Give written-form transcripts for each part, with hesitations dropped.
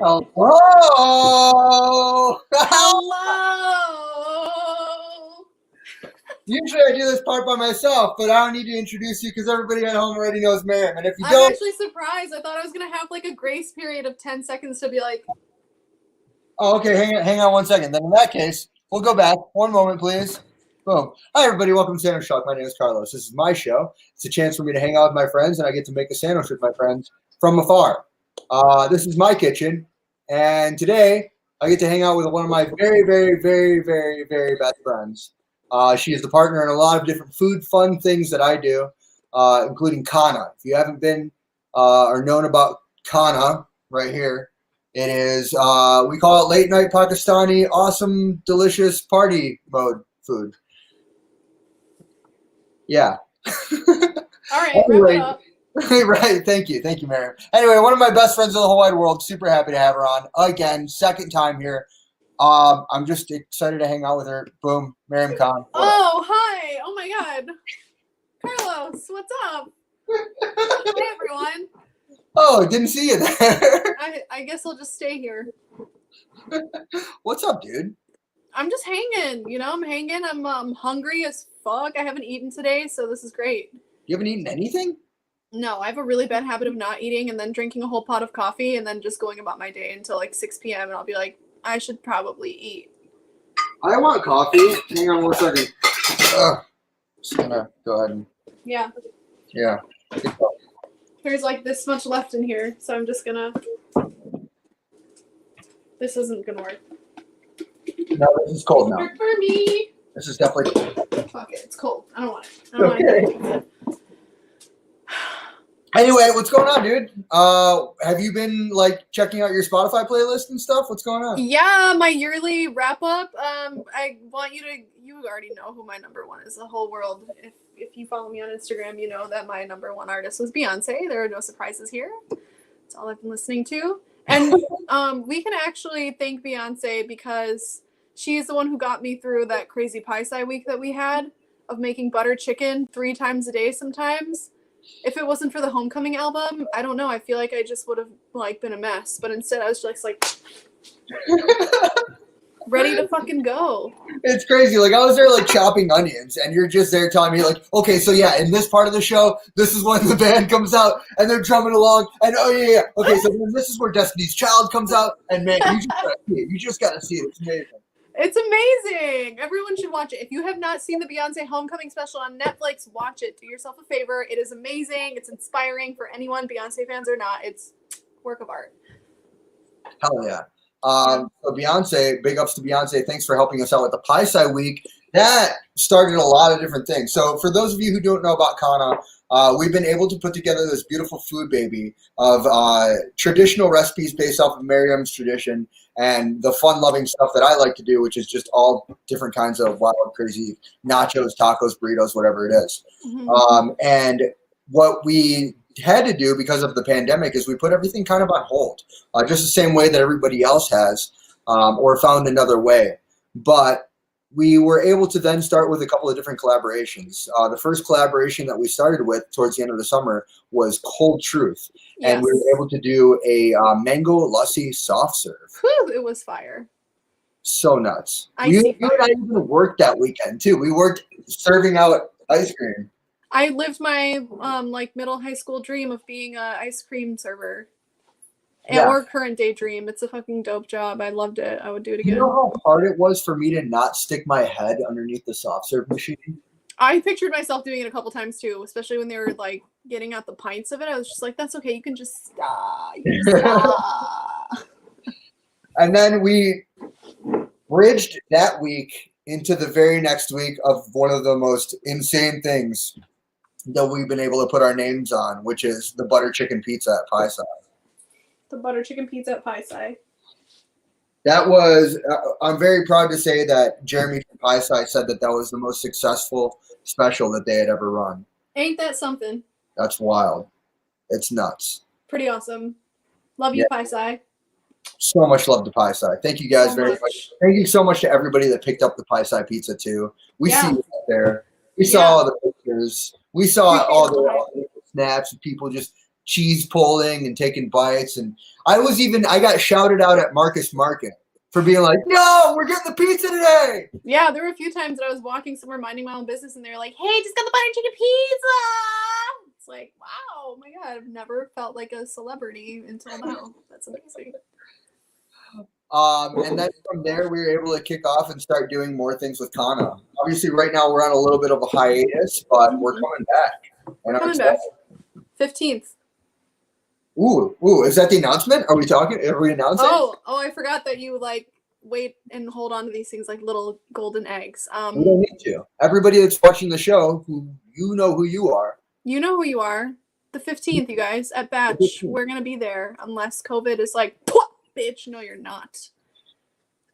Hello! Hello! Usually I do this part by myself, but I don't need to introduce you because everybody at home already knows Maryam. And if you I'm don't, actually surprised. I thought I was going to have like a grace period of 10 seconds to be like, oh, okay, hang on 1 second. Then in that case, we'll go back. 1 moment, please. Boom. Hi, everybody. Welcome to Sandwich Talk. My name is Carlos. This is my show. It's a chance for me to hang out with my friends, and I get to make a sandwich with my friends from afar. This is my kitchen, and today I get to hang out with one of my very, very, very, very, very best friends. She is the partner in a lot of different food fun things that I do, including KHANA. If you haven't been or known about KHANA right here, it is, we call it late night Pakistani, awesome, delicious party mode food. Yeah. all right, Anyway, wrap it up. right. Thank you, Maryam. Anyway, one of my best friends in the whole wide world. Super happy to have her on again, second time here. I'm just excited to hang out with her. Boom, Maryam Khan. Oh, hi. Oh, my God. Carlos, what's up? Hi, everyone. Oh, didn't see you there. I guess I'll just stay here. What's up, dude? I'm just hanging, I'm hanging. I'm hungry as fuck. I haven't eaten today, so this is great. You haven't eaten anything? No, I have a really bad habit of not eating and then drinking a whole pot of coffee and then just going about my day until like 6 p.m. and I'll be like, I should probably eat. I want coffee. Hang on 1 second. Just gonna go ahead and. Yeah. Yeah. There's like this much left in here, so I'm just gonna. This isn't gonna work. No, this is cold now. Work for me. This is definitely cold. Fuck it, it's cold. I don't want it. I don't want it. Anyway, what's going on, dude? Have you been like checking out your Spotify playlist and stuff? What's going on? Yeah, my yearly wrap up. I want you to. You already know who my number one is. The whole world. If you follow me on Instagram, you know that my number one artist was Beyonce. There are no surprises here. That's all I've been listening to. And we can actually thank Beyonce because she's the one who got me through that crazy pie-sci week that we had of making butter chicken 3 times a day sometimes. If it wasn't for the Homecoming album, I don't know. I feel like I just would have like been a mess. But instead, I was just like ready to fucking go. It's crazy. Like I was there like chopping onions, and you're just there telling me like, okay, so yeah, in this part of the show, this is when the band comes out and they're drumming along, and oh yeah. Okay, so then this is where Destiny's Child comes out, and man, you just gotta see it. You just gotta see it. It's amazing. It's amazing. Everyone should watch it. If you have not seen the Beyonce Homecoming special on Netflix, watch it. Do yourself a favor. It is amazing. It's inspiring for anyone, Beyonce fans or not. It's work of art. Hell yeah. So Beyonce, big ups to Beyonce. Thanks for helping us out with the Pie-Sci Week. That started a lot of different things. So for those of you who don't know about KHANA, we've been able to put together this beautiful food baby of traditional recipes based off of Maryam's tradition and the fun-loving stuff that I like to do, which is just all different kinds of wild, crazy nachos, tacos, burritos, whatever it is. Mm-hmm. And what we had to do because of the pandemic is we put everything kind of on hold, just the same way that everybody else has, or found another way. But we were able to then start with a couple of different collaborations. The first collaboration that we started with towards the end of the summer was Cold Truth. Yes. And we were able to do a mango lassi soft serve. Whew, it was fire. So nuts. You and I even worked that weekend too. We worked serving out ice cream. I lived my like middle high school dream of being an ice cream server. Or current day dream. It's a fucking dope job. I loved it. I would do it again. You know how hard it was for me to not stick my head underneath the soft serve machine? I pictured myself doing it a couple times too, especially when they were like getting out the pints of it. I was just like, that's okay. You can just stop. And then we bridged that week into the very next week of one of the most insane things that we've been able to put our names on, which is the butter chicken pizza at Pie-Sci. The butter chicken pizza at Pie-Sci. That was, I'm very proud to say that Jeremy from Pie-Sci said that was the most successful special that they had ever run. Ain't that something? That's wild. It's nuts. Pretty awesome. Love you, Pie-Sci. So much love to Pie-Sci. Thank you guys very much. Thank you so much to everybody that picked up the Pie-Sci pizza too. We see you out there. We saw all the pictures. We saw all the snaps of people just cheese pulling and taking bites. And I got shouted out at Marcus Market for being like, "Yo, we're getting the pizza today." Yeah, there were a few times that I was walking somewhere minding my own business and they were like, "Hey, just got the butter chicken pizza." It's like, wow, oh my God, I've never felt like a celebrity until now. That's amazing. And then from there, we were able to kick off and start doing more things with Kana. Obviously, right now we're on a little bit of a hiatus, but we're coming back. We're coming back. 15th. Ooh, is that the announcement? Are we talking? Are we announcing? Oh, I forgot that you like wait and hold on to these things like little golden eggs. We don't need to. Everybody that's watching the show, you know who you are. You know who you are. The 15th, you guys, at Batch. We're gonna be there unless COVID is like, bitch, no, you're not.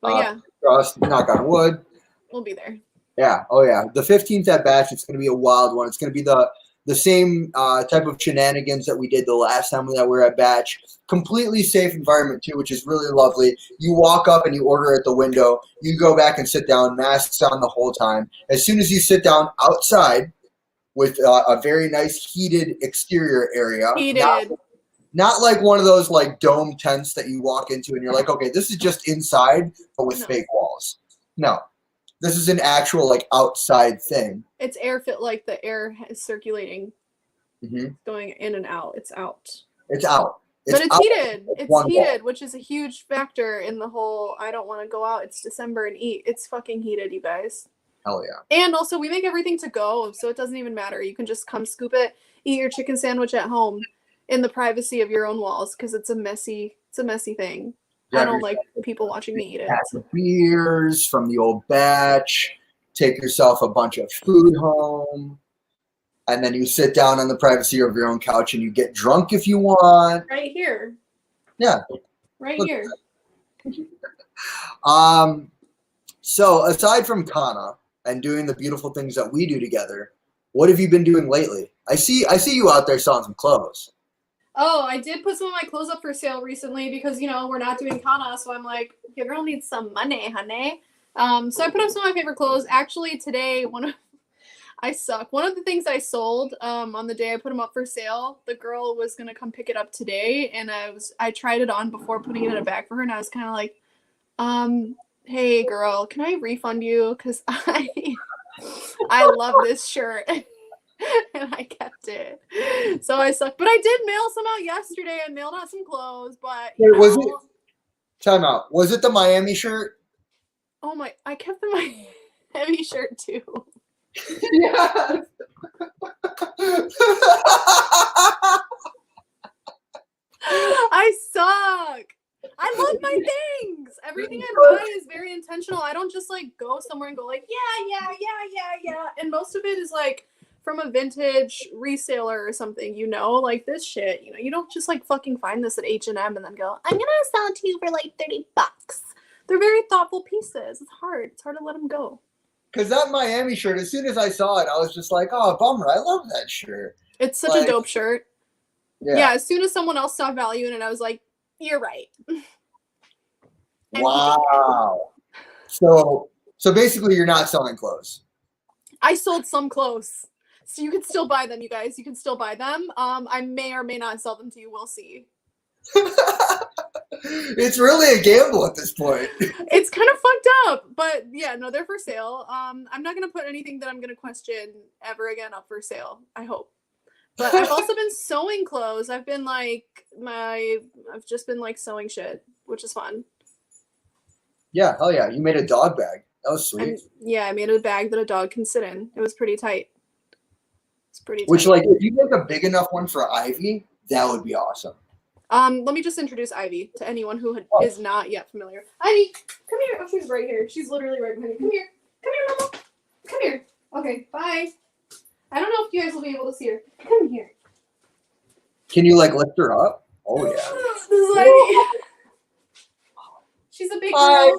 But yeah. Cross, knock on wood. We'll be there. Yeah. Oh yeah. The 15th at Batch. It's gonna be a wild one. It's gonna be the same type of shenanigans that we did the last time that we were at Batch. Completely safe environment too, which is really lovely. You walk up and you order at the window. You go back and sit down, masks on the whole time. As soon as you sit down outside with a very nice heated exterior area. Heated. Not like one of those like dome tents that you walk into and you're like, okay, this is just inside, but with fake walls. No. This is an actual like outside thing. It's air fit, like the air is circulating, going in and out. It's out. It's out. But it's heated. It's heated, which is a huge factor in the whole. I don't want to go out. It's December and eat. It's fucking heated, you guys. Hell yeah. And also, we make everything to go, so it doesn't even matter. You can just come scoop it, eat your chicken sandwich at home in the privacy of your own walls, because it's a messy thing. I don't like people watching me eat it. Beers from the old Batch. Take yourself a bunch of food home. And then you sit down on the privacy of your own couch and you get drunk if you want. Right here. Yeah. Right here. So aside from Kana and doing the beautiful things that we do together, what have you been doing lately? I see you out there selling some clothes. Oh, I did put some of my clothes up for sale recently because, we're not doing Kana, so I'm like, your girl needs some money, honey. So I put up some of my favorite clothes. Actually, today, I suck. One of the things I sold on the day I put them up for sale, the girl was going to come pick it up today, and I tried it on before putting it in a bag for her, and I was kind of like, hey, girl, can I refund you? Because I love this shirt. And I kept it. So I suck. But I did mail some out yesterday. I mailed out some clothes, but was it time out? Was it the Miami shirt? Oh my, I kept the Miami shirt too. Yeah. I suck. I love my things. Everything I buy is very intentional. I don't just like go somewhere and go like, yeah. And most of it is like from a vintage reseller or something, like this shit, you don't just like fucking find this at H&M and then go, I'm gonna sell it to you for like $30. They're very thoughtful pieces. It's hard to let them go. Because that Miami shirt, as soon as I saw it, I was just like, oh, bummer. I love that shirt. It's such a dope shirt. Yeah, as soon as someone else saw value in it, I was like, you're right. Wow. So basically you're not selling clothes. I sold some clothes. So you can still buy them, you guys. You can still buy them. I may or may not sell them to you. We'll see. It's really a gamble at this point. It's kind of fucked up. But yeah, no, they're for sale. I'm not going to put anything that I'm going to question ever again up for sale. I hope. But I've also been sewing clothes. I've just been like sewing shit, which is fun. Yeah, hell yeah. You made a dog bag. That was sweet. I made a bag that a dog can sit in. It was pretty tight. Which, like, if you make a big enough one for Ivy, that would be awesome. Let me just introduce Ivy to anyone who is not yet familiar. Ivy, come here. Oh, she's right here. She's literally right behind me. Come here. Come here, Mama. Come here. Okay, bye. I don't know if you guys will be able to see her. Come here. Can you, like, lift her up? Oh, yeah. This is Ivy. She's a big girl. Ivy.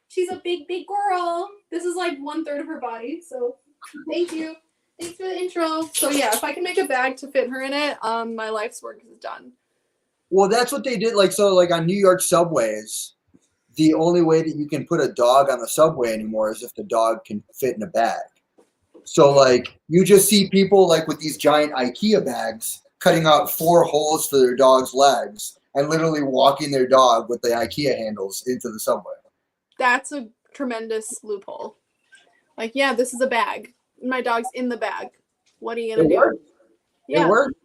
She's a big girl. This is like 1/3 of her body, so thank you. Thanks for the intro. So yeah, if I can make a bag to fit her in it, my life's work is done. Well, that's what they did. Like on New York subways, the only way that you can put a dog on the subway anymore is if the dog can fit in a bag. So like you just see people like with these giant IKEA bags cutting out 4 holes for their dog's legs and literally walking their dog with the IKEA handles into the subway. That's a tremendous loophole. Like, yeah, this is a bag. My dog's in the bag. What are you gonna do? Worked. Yeah, It worked.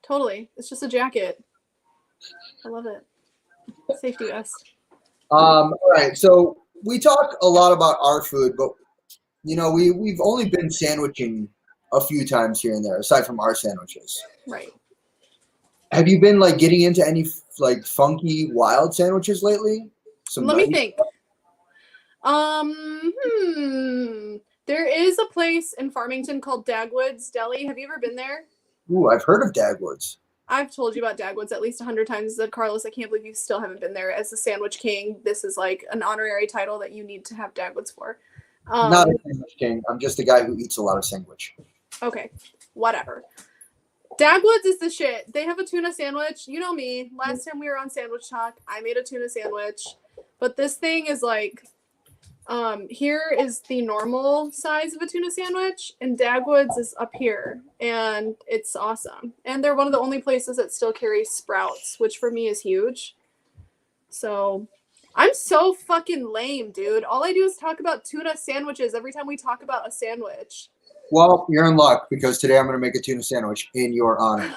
totally. It's just a jacket. I love it. Safety vest. All right. So we talk a lot about our food, but we've only been sandwiching a few times here and there, aside from our sandwiches. Right. Have you been like getting into any like funky wild sandwiches lately? Let me think. There is a place in Farmington called Dagwood's Deli. Have you ever been there? Ooh, I've heard of Dagwood's. I've told you about Dagwood's at least 100 times. Said, Carlos, I can't believe you still haven't been there. As the sandwich king, this is like an honorary title that you need to have Dagwood's for. Not a sandwich king. I'm just a guy who eats a lot of sandwich. Okay, whatever. Dagwood's is the shit. They have a tuna sandwich. You know me. Last time we were on Sandwich Talk, I made a tuna sandwich. But this thing is like, here is the normal size of a tuna sandwich, and Dagwood's is up here, and it's awesome. And they're one of the only places that still carry Sprouts, which for me is huge. So I'm so fucking lame, dude. All I do is talk about tuna sandwiches every time we talk about a sandwich. Well, you're in luck because today I'm going to make a tuna sandwich in your honor.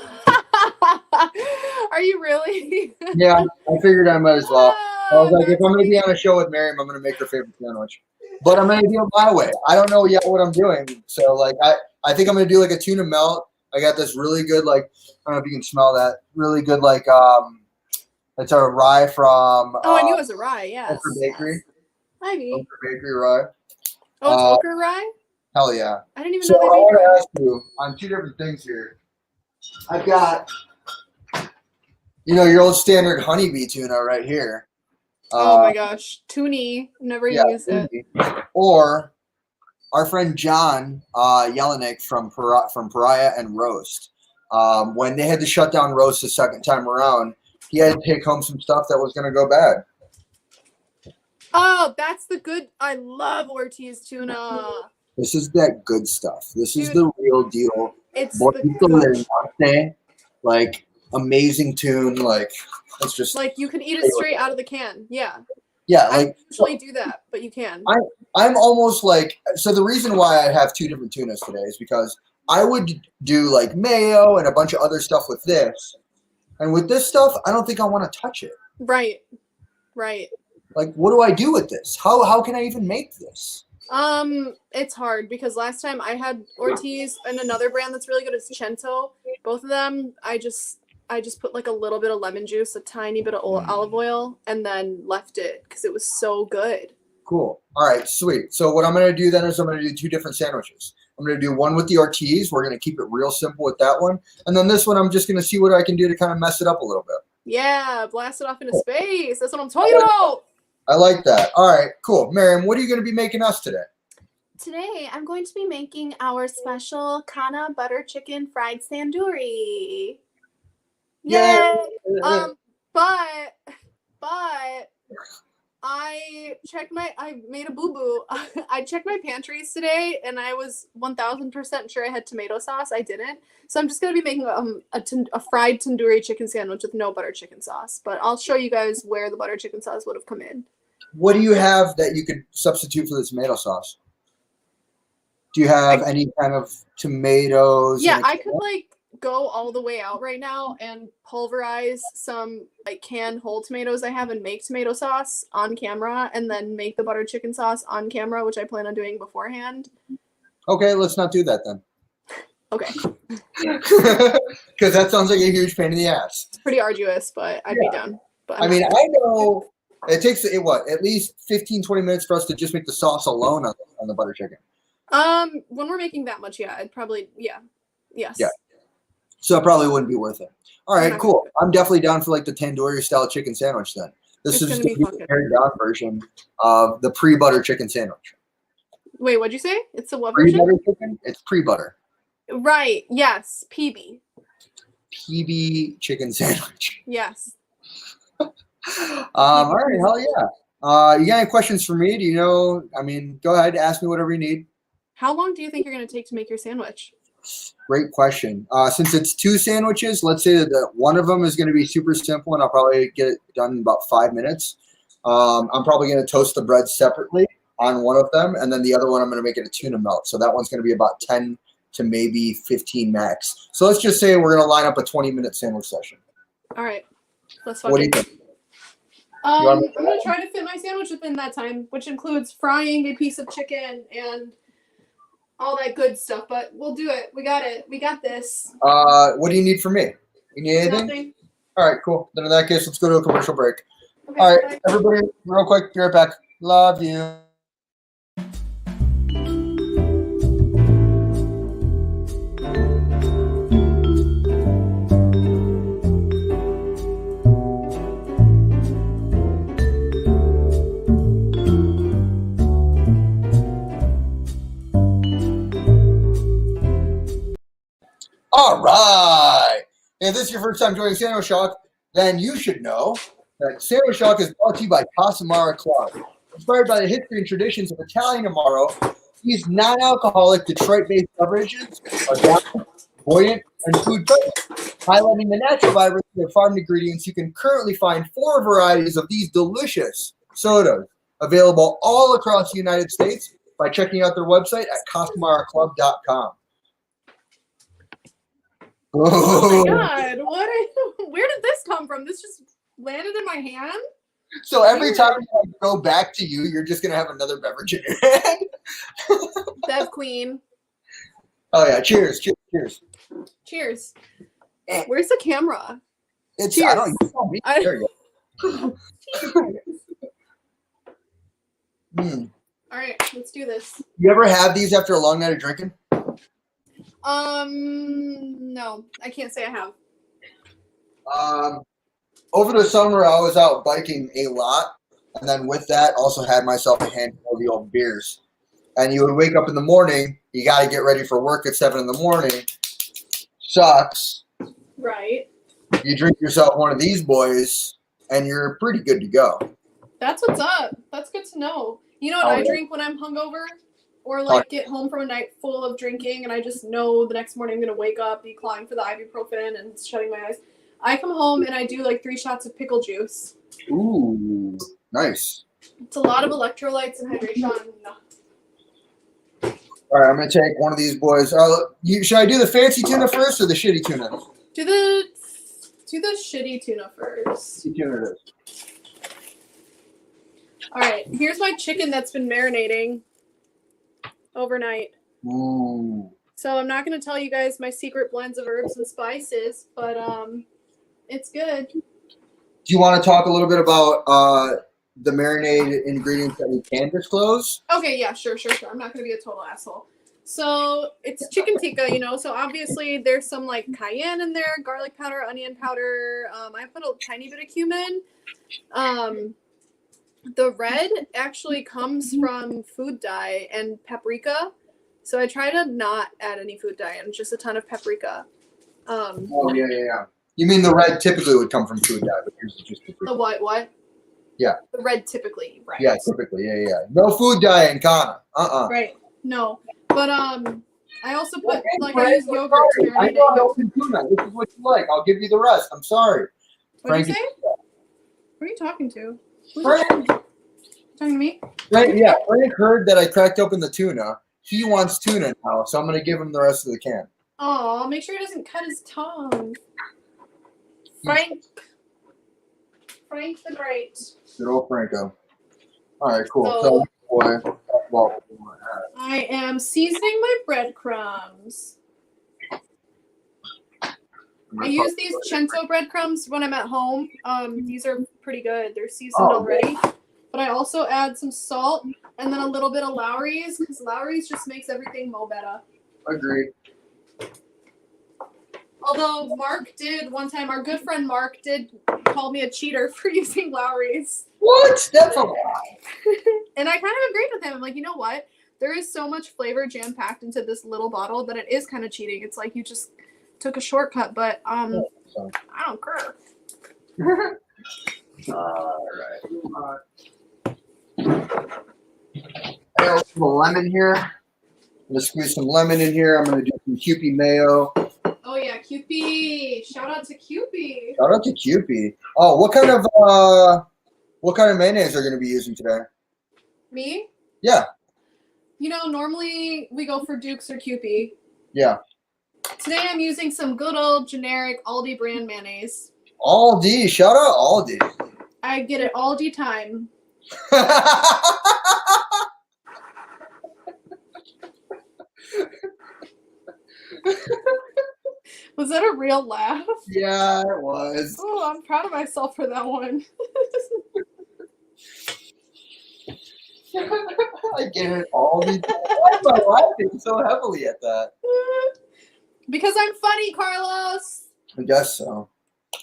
Are you really? Yeah, I figured I might as well. I was like, if I'm going to be on a show with Maryam, I'm going to make her favorite sandwich. But I'm going to do it my way. I don't know yet what I'm doing. So, like, I think I'm going to do, like, a tuna melt. I got this really good, like, I don't know if you can smell that. Really good, like, it's a rye from... I knew it was a rye, yes. Ochre Bakery. Ivy. Ochre Bakery rye. Oh, it's ochre rye? Hell yeah. I didn't even So know they I made want rye. to ask you on 2 different things here. I've got, your old standard honeybee tuna right here. Oh my gosh. Toonie. Never used it. Or our friend John Jelinek from Pariah and Roast. When they had to shut down Roast the second time around, he had to take home some stuff that was going to go bad. Oh, that's the good. I love Ortiz tuna. This is that good stuff. This is the real deal. It's like amazing tune. Like it's just like you can eat it straight out of the can. Yeah. Yeah, I like usually do that, but you can. I'm almost like, so the reason why I have 2 different tunas today is because I would do like mayo and a bunch of other stuff with this, and with this stuff, I don't think I want to touch it. Right. Like, what do I do with this? How can I even make this? It's hard because last time I had Ortiz and another brand that's really good is Cento. Both of them, I just put like a little bit of lemon juice, a tiny bit of olive oil, and then left it because it was so good. Cool. All right, sweet. So what I'm going to do then is I'm going to do 2 different sandwiches. I'm going to do one with the Ortiz. We're going to keep it real simple with that one. And then this one, I'm just going to see what I can do to kind of mess it up a little bit. Yeah, blast it off into space. That's what I'm talking about. I like that. All right, cool. Maryam, what are you going to be making us today? Today, I'm going to be making our special KHANA butter chicken fried tandoori. Yay! But I made a boo-boo. I checked my pantries today, and I was 1,000% sure I had tomato sauce. I didn't. So I'm just going to be making a fried tandoori chicken sandwich with no butter chicken sauce. But I'll show you guys where the butter chicken sauce would have come in. What do you have that you could substitute for the tomato sauce? Do you have any kind of tomatoes? Yeah, I could like go all the way out right now and pulverize some like canned whole tomatoes I have and make tomato sauce on camera and then make the butter chicken sauce on camera, which I plan on doing beforehand. Okay, let's not do that then. Okay. Because that sounds like a huge pain in the ass. It's pretty arduous, but I'd be down. But I know it takes at least 15-20 minutes for us to just make the sauce alone on the butter chicken. When we're making that much, yeah, I'd probably yes. Yeah. So it probably wouldn't be worth it. All right, cool. I'm definitely down for like the tandoori style chicken sandwich then. This is the pared down version of the pre-butter chicken sandwich. Wait, what'd you say? It's a what version? Pre-butter chicken? It's pre-butter. Right. Yes. PB. PB chicken sandwich. Yes. All right. Hell yeah. You got any questions for me? Do you know? I mean, go ahead. Ask me whatever you need. How long do you think you're going to take to make your sandwich? Great question. Since it's 2 sandwiches, let's say that one of them is going to be super simple, and I'll probably get it done in about 5 minutes. I'm probably going to toast the bread separately on one of them, and then the other one I'm going to make it a tuna melt. So that one's going to be about 10 to maybe 15 max. So let's just say we're going to line up a 20-minute sandwich session. All right. Let's What do you think? I'm going to try to fit my sandwich within that time, which includes frying a piece of chicken and all that good stuff. But we'll do it. We got it. We got this. What do you need from me? You need anything? Nothing. All right, cool. Then in that case, let's go to a commercial break. Okay, All right, bye. everybody, real quick, be right back. Love you. All right. If this is your first time joining Sandwich Shock, then you should know that Sandwich Shock is brought to you by Casamara Club. Inspired by the history and traditions of Italian Amaro, these non-alcoholic Detroit-based beverages are balanced, buoyant, and food-friendly. Highlighting the natural vibrancy of farm ingredients, you can currently find 4 varieties of these delicious sodas available all across the United States by checking out their website at CasamaraClub.com. Oh my God. Where did this come from? This just landed in my hand? So every time I go back to you, you're just going to have another beverage in your hand. Bev Queen. Oh, yeah. Cheers. Cheers. Cheers. Cheers. Where's the camera? It's, Cheers. I don't know. You tell me. There you go. All right, let's do this. You ever have these after a long night of drinking? No, I can't say I have. Over the summer, I was out biking a lot. And then with that, also had myself a handful of the old beers. And you would wake up in the morning. You got to get ready for work at 7 in the morning. Sucks. Right. You drink yourself one of these boys, and you're pretty good to go. That's what's up. That's good to know. You know what I drink when I'm hungover? Or like get home from a night full of drinking and I just know the next morning I'm going to wake up, be clawing for the ibuprofen and shutting my eyes. I come home and I do like 3 shots of pickle juice. Ooh, nice. It's a lot of electrolytes and hydration. All right, I'm going to take one of these boys. Should I do the fancy tuna first or the shitty tuna? Do the shitty tuna first. Tuna it is. All right, here's my chicken that's been marinating overnight. Ooh. So I'm not going to tell you guys my secret blends of herbs and spices, but it's good. Do you want to talk a little bit about the marinade ingredients that we can disclose? Okay, yeah, sure. I'm not going to be a total asshole. So it's chicken tikka, so obviously there's some like cayenne in there, garlic powder, onion powder. I put a tiny bit of cumin. The red actually comes from food dye and paprika. So I try to not add any food dye and just a ton of paprika. Oh, yeah. You mean the red typically would come from food dye, but yours is just paprika. The what? Yeah. The red typically, right. Yeah, typically, yeah. No food dye in Ghana. Right, no. But I also put, I use yogurt to marinate I know I open tuna. This is what you like. I'll give you the rest. I'm sorry. What did you say? Who are you talking to? Frank. Talking to me? Frank heard that I cracked open the tuna. He wants tuna now, so I'm going to give him the rest of the can. Oh, make sure he doesn't cut his tongue. Frank the Great. Good old Franco. All right, cool. I am seasoning my breadcrumbs. I use these Cento breadcrumbs when I'm at home. These are pretty good. They're seasoned already. But I also add some salt and then a little bit of Lowry's because Lowry's just makes everything mo better. Agreed. Although our good friend Mark did call me a cheater for using Lowry's. What? That's a lie. And I kind of agreed with him. I'm like, you know what? There is so much flavor jam-packed into this little bottle that it is kind of cheating. It's like you just took a shortcut, but I don't care. All right. I got a lemon here. I'm gonna squeeze some lemon in here. I'm gonna do some Kewpie mayo. Oh yeah, Kewpie! Shout out to Kewpie. Shout out to Kewpie. Oh, what kind of mayonnaise are you gonna be using today? Me? Yeah. You know, normally we go for Dukes or Kewpie. Yeah. Today I'm using some good old generic Aldi brand mayonnaise. Aldi. Shout out Aldi. I get it Aldi time. Was that a real laugh? Yeah, it was. Oh, I'm proud of myself for that one. I get it Aldi. Why am I laughing so heavily at that? Because I'm funny, Carlos. I guess so.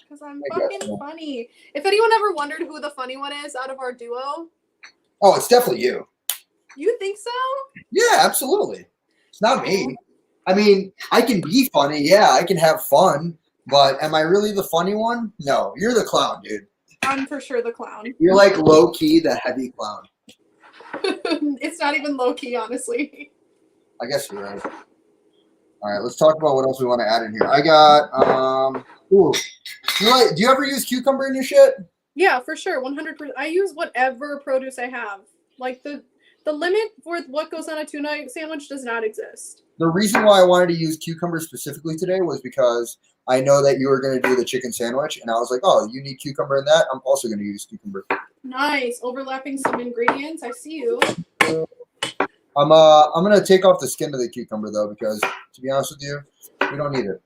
Because I'm fucking funny. If anyone ever wondered who the funny one is out of our duo, Oh, it's definitely you. you think so? Yeah, absolutely. It's not me. I mean, I can be funny. Yeah, I can have fun. But am I really the funny one? No, you're the clown, dude. I'm for sure the clown. You're like low key the heavy clown. It's not even low key, honestly. I guess you're right. All right, let's talk about what else we want to add in here. I got ooh. Do you ever use cucumber in your shit? Yeah, for sure. 100%. I use whatever produce I have. Like the limit for what goes on a tuna sandwich does not exist. The reason why I wanted to use cucumber specifically today was because I know that you were going to do the chicken sandwich, and I was like, oh, you need cucumber in that? I'm also going to use cucumber. Nice. Overlapping some ingredients. I see you. I'm going to take off the skin of the cucumber, though, because, to be honest with you, we don't need it.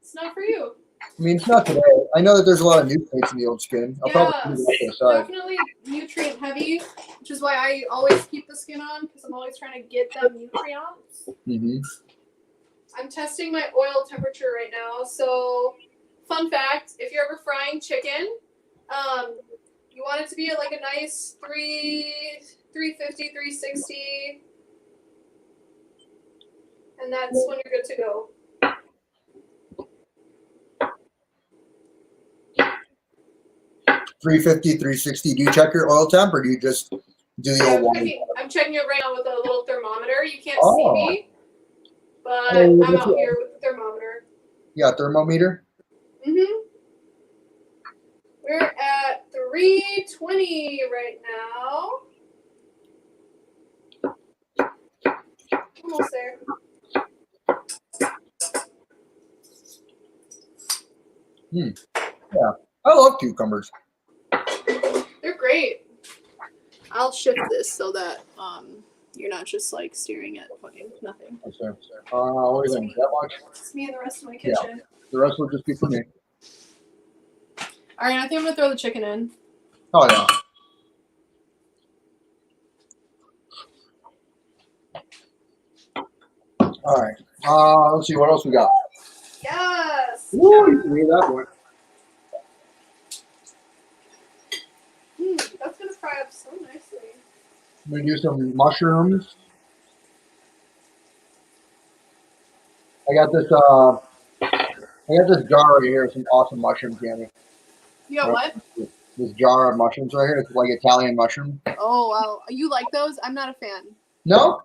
It's not for you. I mean, it's not today. I know that there's a lot of nutrients in the old skin. I'll probably leave it to the side. Definitely nutrient heavy, which is why I always keep the skin on, because I'm always trying to get them nutrients. Mm-hmm. I'm testing my oil temperature right now. So, fun fact, if you're ever frying chicken, you want it to be at like a nice 350, 360. And that's when you're good to go. $350, $360. Do you check your oil temp, or do you just do the old one? I'm checking it right now with a little thermometer. You can't Oh. see me, but I'm out here with the thermometer. Yeah, thermometer. Mm-hmm. We're at 320 right now. Almost there. Yeah, I love cucumbers. They're great. I'll shift this so that you're not just like staring at fucking nothing. What do you think? That much? It's me and the rest of my kitchen. Yeah. The rest will just be for me. All right, I think I'm gonna throw the chicken in. Oh yeah. All right. Let's see what else we got. Yes. Woo, you can read that one. That's gonna fry up so nicely. I'm gonna do some mushrooms. I got this jar right here, some awesome mushrooms, Jamie. You got what? This jar of mushrooms right here. It's like Italian mushroom. Oh wow, you like those? I'm not a fan. No?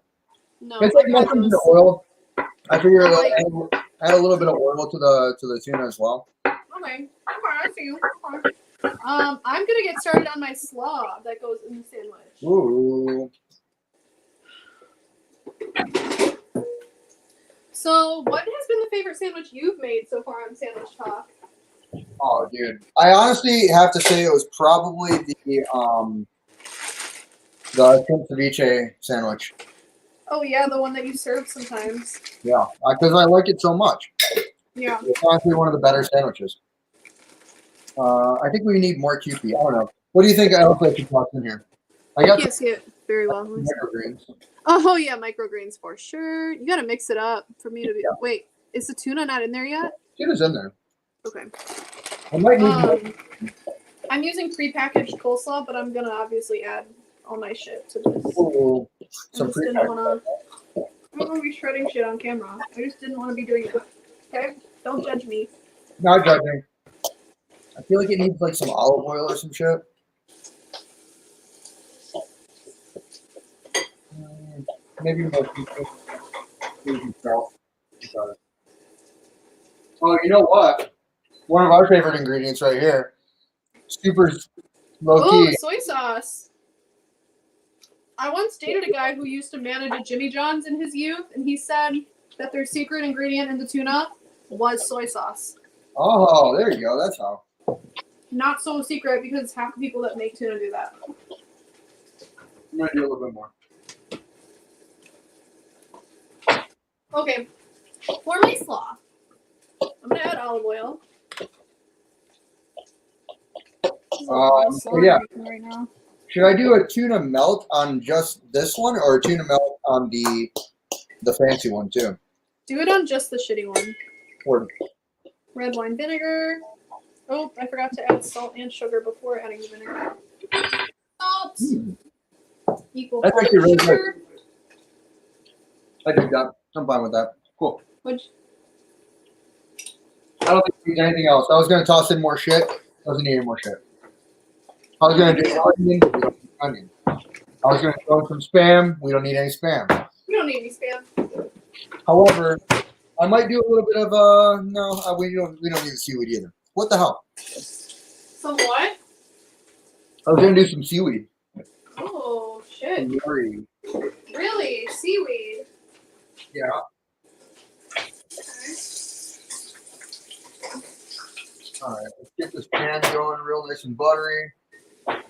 No. It's like mushrooms in oil. I figured add a little bit of oil to the tuna as well. Okay, I see you. Okay. I'm gonna get started on my slaw that goes in the sandwich. Ooh. So, what has been the favorite sandwich you've made so far on Sandwich Talk? Oh, dude. I honestly have to say it was probably the shrimp ceviche sandwich. Oh yeah, the one that you serve sometimes. Yeah, because I like it so much. Yeah. It's honestly one of the better sandwiches. I think we need more Kewpie. I don't know. What do you think else I should toss in here? I got can't see it very well. microgreens. Oh yeah, microgreens for sure. You gotta mix it up for me to be. Yeah. Wait, is the tuna not in there yet? Tuna's in there. Okay. I might need I'm using prepackaged coleslaw, but I'm gonna obviously add all my shit to this. Ooh, some I don't want to be shredding shit on camera. I just didn't want to be doing that. Okay? Don't judge me. Not judging. I feel like it needs like some olive oil or some shit. Maybe more people. Asian salt. Oh, you know what? One of our favorite ingredients right here. Super low Oh, key. soy sauce. I once dated a guy who used to manage a Jimmy John's in his youth, and he said that their secret ingredient in the tuna was soy sauce. Oh, there you go. That's how. Not so secret because half the people that make tuna do that. I'm going to do a little bit more. Okay, for my slaw, I'm going to add olive oil. So yeah. Right now. Should I do a tuna melt on just this one or a tuna melt on the fancy one too? Do it on just the shitty one. Or Red wine vinegar. Oh, I forgot to add salt and sugar before adding the vinegar. Salt. Equal that's part actually really sugar. good. I do that. I'm fine with that. Cool. Which, I don't think we need anything else. I was going to toss in more shit. Doesn't need any more shit. I was going to do onion. We don't need onion. I was going to throw in some spam. We don't need any spam. you don't need any spam. However, I might do a little bit of no. We don't need the seaweed either. What the hell? Some what? I was going to do some seaweed. Oh, shit. Very. Really? Seaweed? Yeah. Okay. All right. Let's get this pan going real nice and buttery. I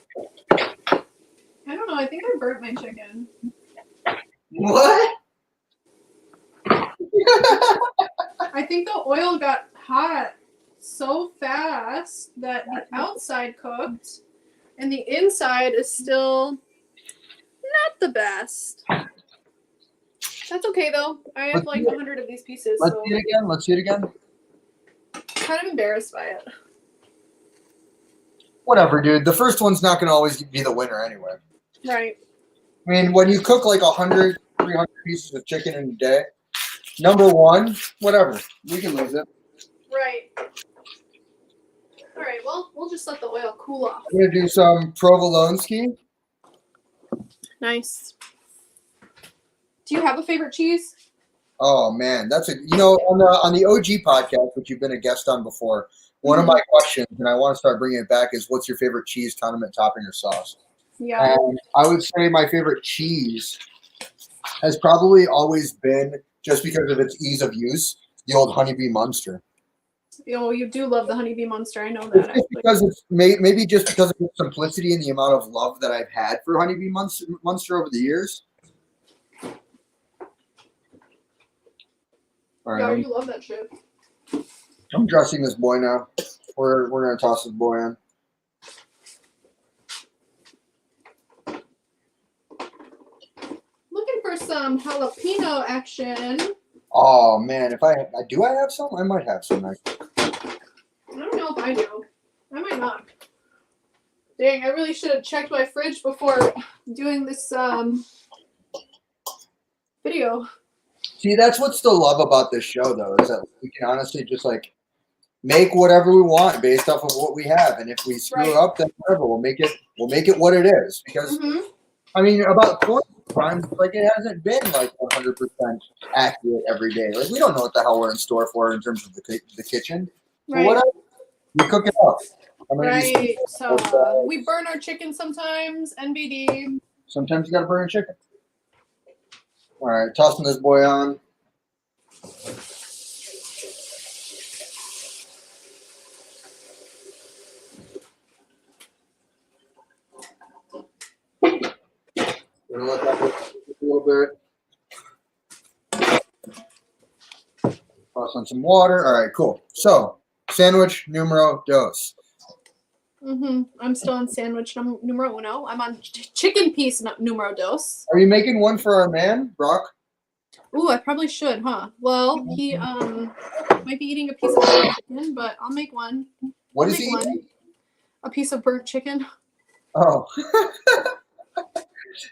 don't know. I think I burnt my chicken. What? I think the oil got hot so fast that the outside cooked and the inside is still not the best. That's okay though. I have like 100 of these pieces. Let's So see it again. Let's see it again. kind of embarrassed by it. Whatever, dude. The first one's not going to always be the winner anyway. Right. I mean, when you cook like 100, 300 pieces of chicken in a day, number one, whatever. We can lose it. Right. All right. Well, we'll just let the oil cool off. I'm going to do some provolone. Nice. Do you have a favorite cheese? Oh man, that's on the OG podcast, which you've been a guest on before. One of my questions, and I want to start bringing it back, is what's your favorite cheese, condiment, topping, or sauce? Yeah. And I would say my favorite cheese has probably always been, just because of its ease of use, the old Honeybee Munster. Oh, you do love the Honeybee Munster. I know It's that. just because it's maybe just because of its simplicity and the amount of love that I've had for Honeybee Munster over the years. All right, Yeah, you love that shit. I'm dressing this boy now. We're gonna toss this boy in. Looking for some jalapeno action. Oh man, if I have some, I might have some. Actually. I don't know if I do. I might not. Dang, I really should have checked my fridge before doing this video. See, that's what's the love about this show, though, is that we can honestly just like make whatever we want based off of what we have, and if we screw up, then whatever, we'll make it what it is. Because I mean, about corn times, like it hasn't been like 100% accurate every day. Like we don't know what the hell we're in store for in terms of the kitchen. Right. But whatever, we cook it up. Right. So we burn our chicken sometimes. NBD. Sometimes you gotta burn a chicken. All right, tossing this boy on. Gonna let that cook a little bit. Toss on some water. All right, cool. So, sandwich numero dos. I'm still on sandwich numero uno. I'm on chicken piece numero dos. Are you making one for our man, Brock? Ooh, I probably should, huh? Well, he might be eating a piece of burnt chicken, but I'll make one. What is he eating? A piece of burnt chicken. Oh.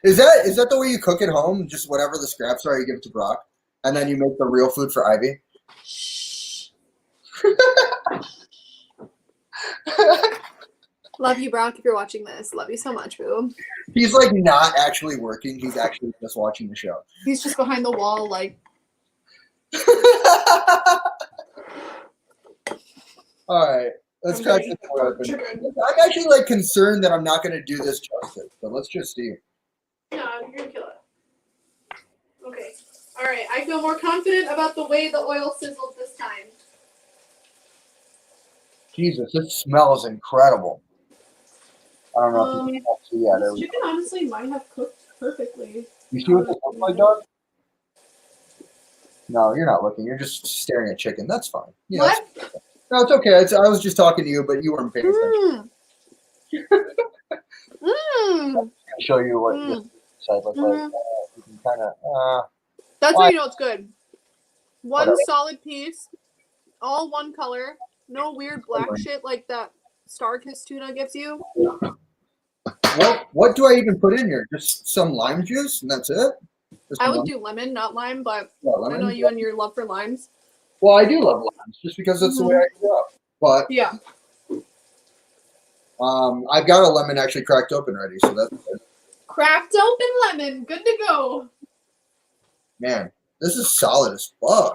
Is that the way you cook at home? Just whatever the scraps are, you give it to Brock, and then you make the real food for Ivy? Shh. Love you, Brock, if you're watching this. Love you so much, boo. He's like not actually working. He's actually just watching the show. He's just behind the wall, like All right, let's I'm crack ready. this one open. Chicken. I'm actually like concerned that I'm not going to do this justice, but let's just see. No, you're gonna kill it. Okay. All right. I feel more confident about the way the oil sizzled this time. Jesus, this smells incredible. I don't know if you can see. Yeah, there This we go. chicken honestly might have cooked perfectly. You see what this looks like, dog? No, you're not looking. You're just staring at chicken. That's fine. Yeah, What? no, it's okay. I was just talking to you, but you weren't paying attention. I'll show you what this side looks like. You can kind of. That's how you know it's good. One Whatever. solid piece, all one color, no weird black shit like that Star-Kissed tuna gives you. What do I even put in here? Just some lime juice, and that's it? Just I would lemon? do lemon, not lime, but Yeah, I lemon? know you and your love for limes. Well, I do love limes, just because that's the way I grew up. But Yeah. I've got a lemon actually cracked open already, so that's good. Cracked open lemon, good to go. Man, this is solid as fuck.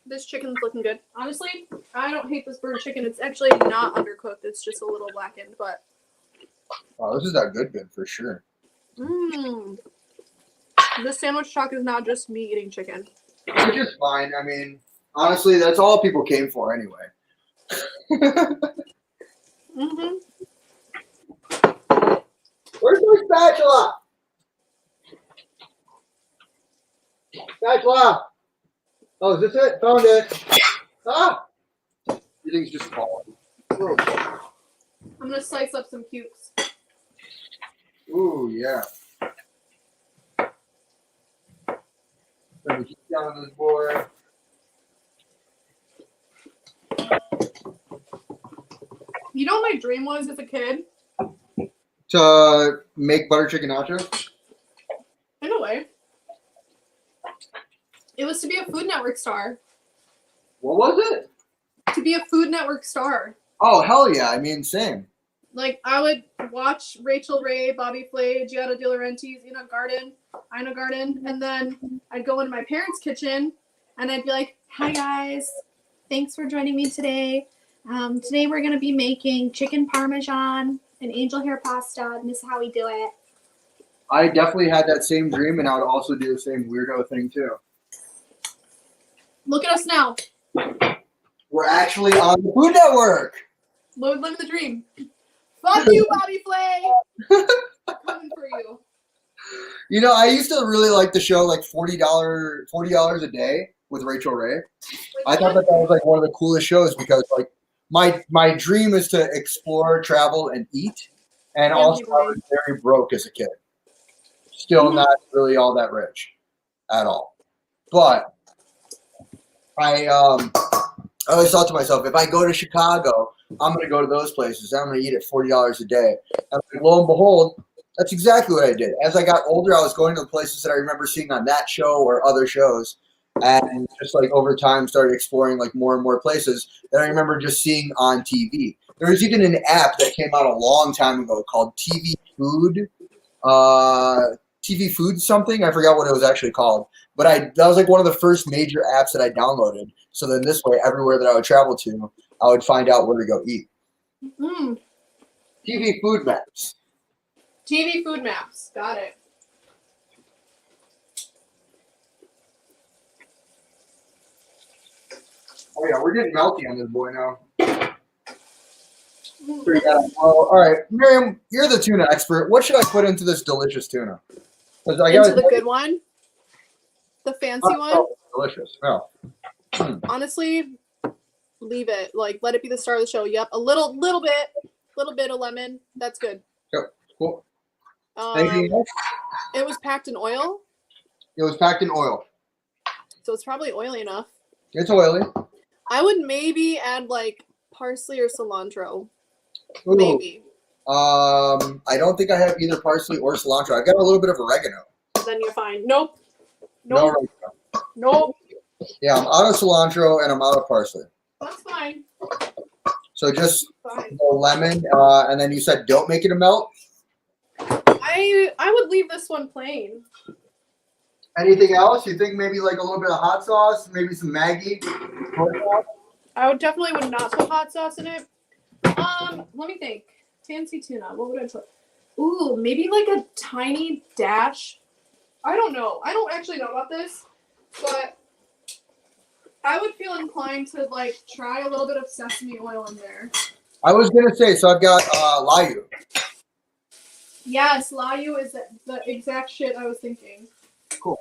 This chicken's looking good. Honestly, I don't hate this burnt chicken. It's actually not undercooked. It's just a little blackened, but Oh, this is that good for sure. This sandwich talk is not just me eating chicken. Which is fine. I mean, honestly, that's all people came for anyway. Where's my spatula? Spatula! Oh, is this it? Found it. Ah! Everything's just falling. I'm gonna slice up some cubes. Ooh, yeah. Let me keep down on this board. You know what my dream was as a kid? To make butter chicken nachos? In a way. It was to be a Food Network star. What was it? To be a Food Network star. Oh, hell yeah. I mean, same. Like, I would watch Rachel Ray, Bobby Flay, Giada De Laurentiis, Ina Garden, and then I'd go into my parents' kitchen and I'd be like, "Hi guys, thanks for joining me today. Today we're gonna be making chicken parmesan and angel hair pasta, and this is how we do it." I definitely had that same dream, and I would also do the same weirdo thing too. Look at us now. We're actually on the Food Network. Living the dream. Fuck you, Bobby Flay. I'm coming for you. You know, I used to really like the show, like $40 a day with Rachel Ray. I thought that was like one of the coolest shows because, like, my dream is to explore, travel, and eat. And also, I was very broke as a kid. Still not really all that rich at all. But I always thought to myself, if I go to Chicago, I'm going to go to those places. I'm going to eat at $40 a day. And lo and behold, that's exactly what I did. As I got older, I was going to the places that I remember seeing on that show or other shows. And just like over time started exploring like more and more places that I remember just seeing on TV. There was even an app that came out a long time ago called TV Food something. I forgot what it was actually called. But that was like one of the first major apps that I downloaded. So then this way, everywhere that I would travel to, I would find out where to go eat. TV Food Maps. TV Food Maps. Got it. Oh yeah, we're getting melty on this boy now. Well, all right, Maryam, you're the tuna expert. What should I put into this delicious tuna? Into the good one? The fancy one? Delicious. Oh. Honestly, leave it. Like, let it be the star of the show. Yep, a little bit of lemon. That's good. Yep, cool. Anything else? It was packed in oil. It was packed in oil. So it's probably oily enough. It's oily. I would maybe add like parsley or cilantro. Ooh. Maybe. I don't think I have either parsley or cilantro. I've got a little bit of oregano. Then you're fine. Nope. No oregano. Nope. Yeah, I'm out of cilantro and I'm out of parsley. That's fine. So just the lemon, and then you said don't make it a melt? I would leave this one plain. Anything else? You think maybe like a little bit of hot sauce, maybe some Maggi? I would not put hot sauce in it. Let me think. Fancy tuna. What would I put? Ooh, maybe like a tiny dash. I don't know. I don't actually know about this, but I would feel inclined to like try a little bit of sesame oil in there. I was gonna say, so I've got layu. Yes, layu is the exact shit I was thinking. Cool.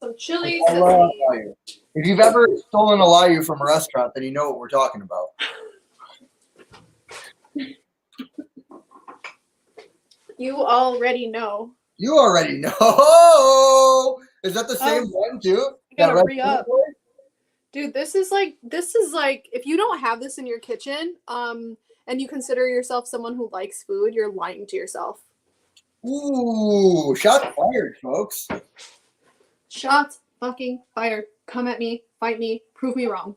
Some chili, I love sesame. layu. If you've ever stolen a layu from a restaurant, then you know what we're talking about. You already know. You already know. Is that the same one too? You gotta re-up. Dude, this is like if you don't have this in your kitchen, and you consider yourself someone who likes food, you're lying to yourself. Ooh, shots fired, folks. Shots fucking fired. Come at me, fight me, prove me wrong.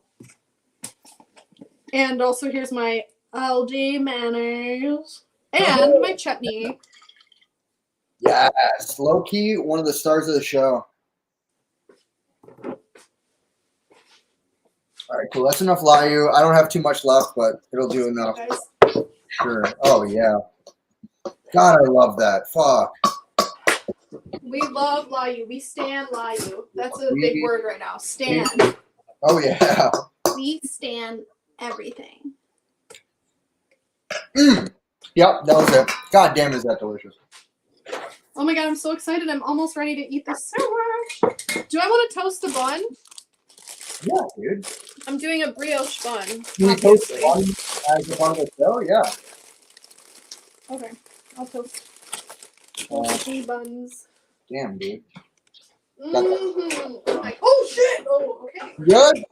And also here's my algae mayonnaise and my chutney. Yes, low key, one of the stars of the show. All right, cool. That's enough layu. I don't have too much left, but it'll do enough. Sure. Oh yeah. God, I love that. Fuck. We love layu. We stand layu. That's a big word right now. Stand. Oh yeah. We stand everything. Yep, that was it. God damn, is that delicious. Oh my god, I'm so excited. I'm almost ready to eat this sandwich. Do I want to toast a bun? Yeah, dude. I'm doing a brioche bun. Can you toast the bun as a part of the show? Yeah. Okay, I'll toast toasty buns. Damn, dude. Mm-hmm. Like, oh shit! Oh, okay. Good?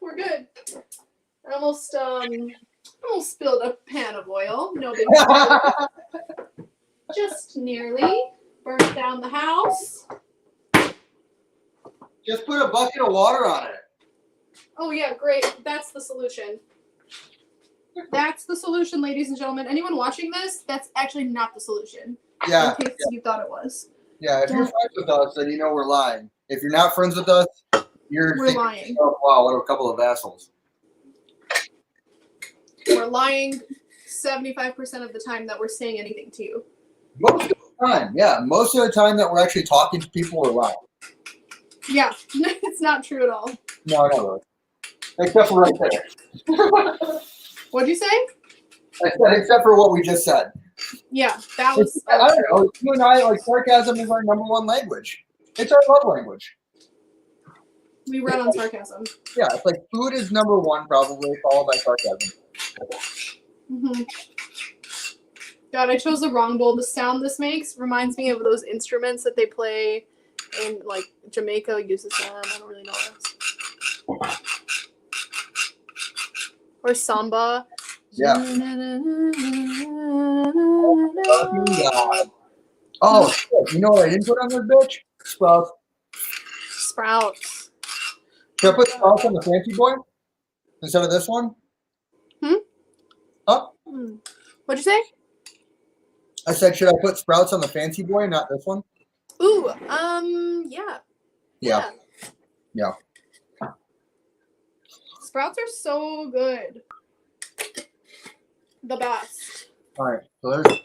We're good. I almost spilled a pan of oil. No big deal. Just nearly burnt down the house. Just put a bucket of water on it. Oh yeah, great. That's the solution. That's the solution, ladies and gentlemen. Anyone watching this, that's actually not the solution. Yeah. In case you thought it was. Yeah, if you're friends with us, then you know we're lying. If you're not friends with us, we're lying. Oh, wow, what a couple of assholes. We're lying 75% of the time that we're saying anything to you. Most of the time, yeah. Most of the time that we're actually talking to people, we're lying. Yeah, it's not true at all. No, not really. Except for right there. What'd you say? I said, except for what we just said. Yeah, that was. I don't know. You and I, like, sarcasm is our number one language. It's our love language. We read on sarcasm. Yeah, it's like food is number one, probably, followed by sarcasm. Mm-hmm. God, I chose the wrong bowl. The sound this makes reminds me of those instruments that they play in, like, Jamaica uses them. I don't really know what else. Or samba. Yeah. Oh, shit. You know what I didn't put on this bitch? Sprouts. Sprouts. Should I put sprouts on the fancy boy instead of this one? Huh? What'd you say? I said, should I put sprouts on the fancy boy, not this one? Ooh, yeah. Yeah. Sprouts are so good. The best. All right. So there's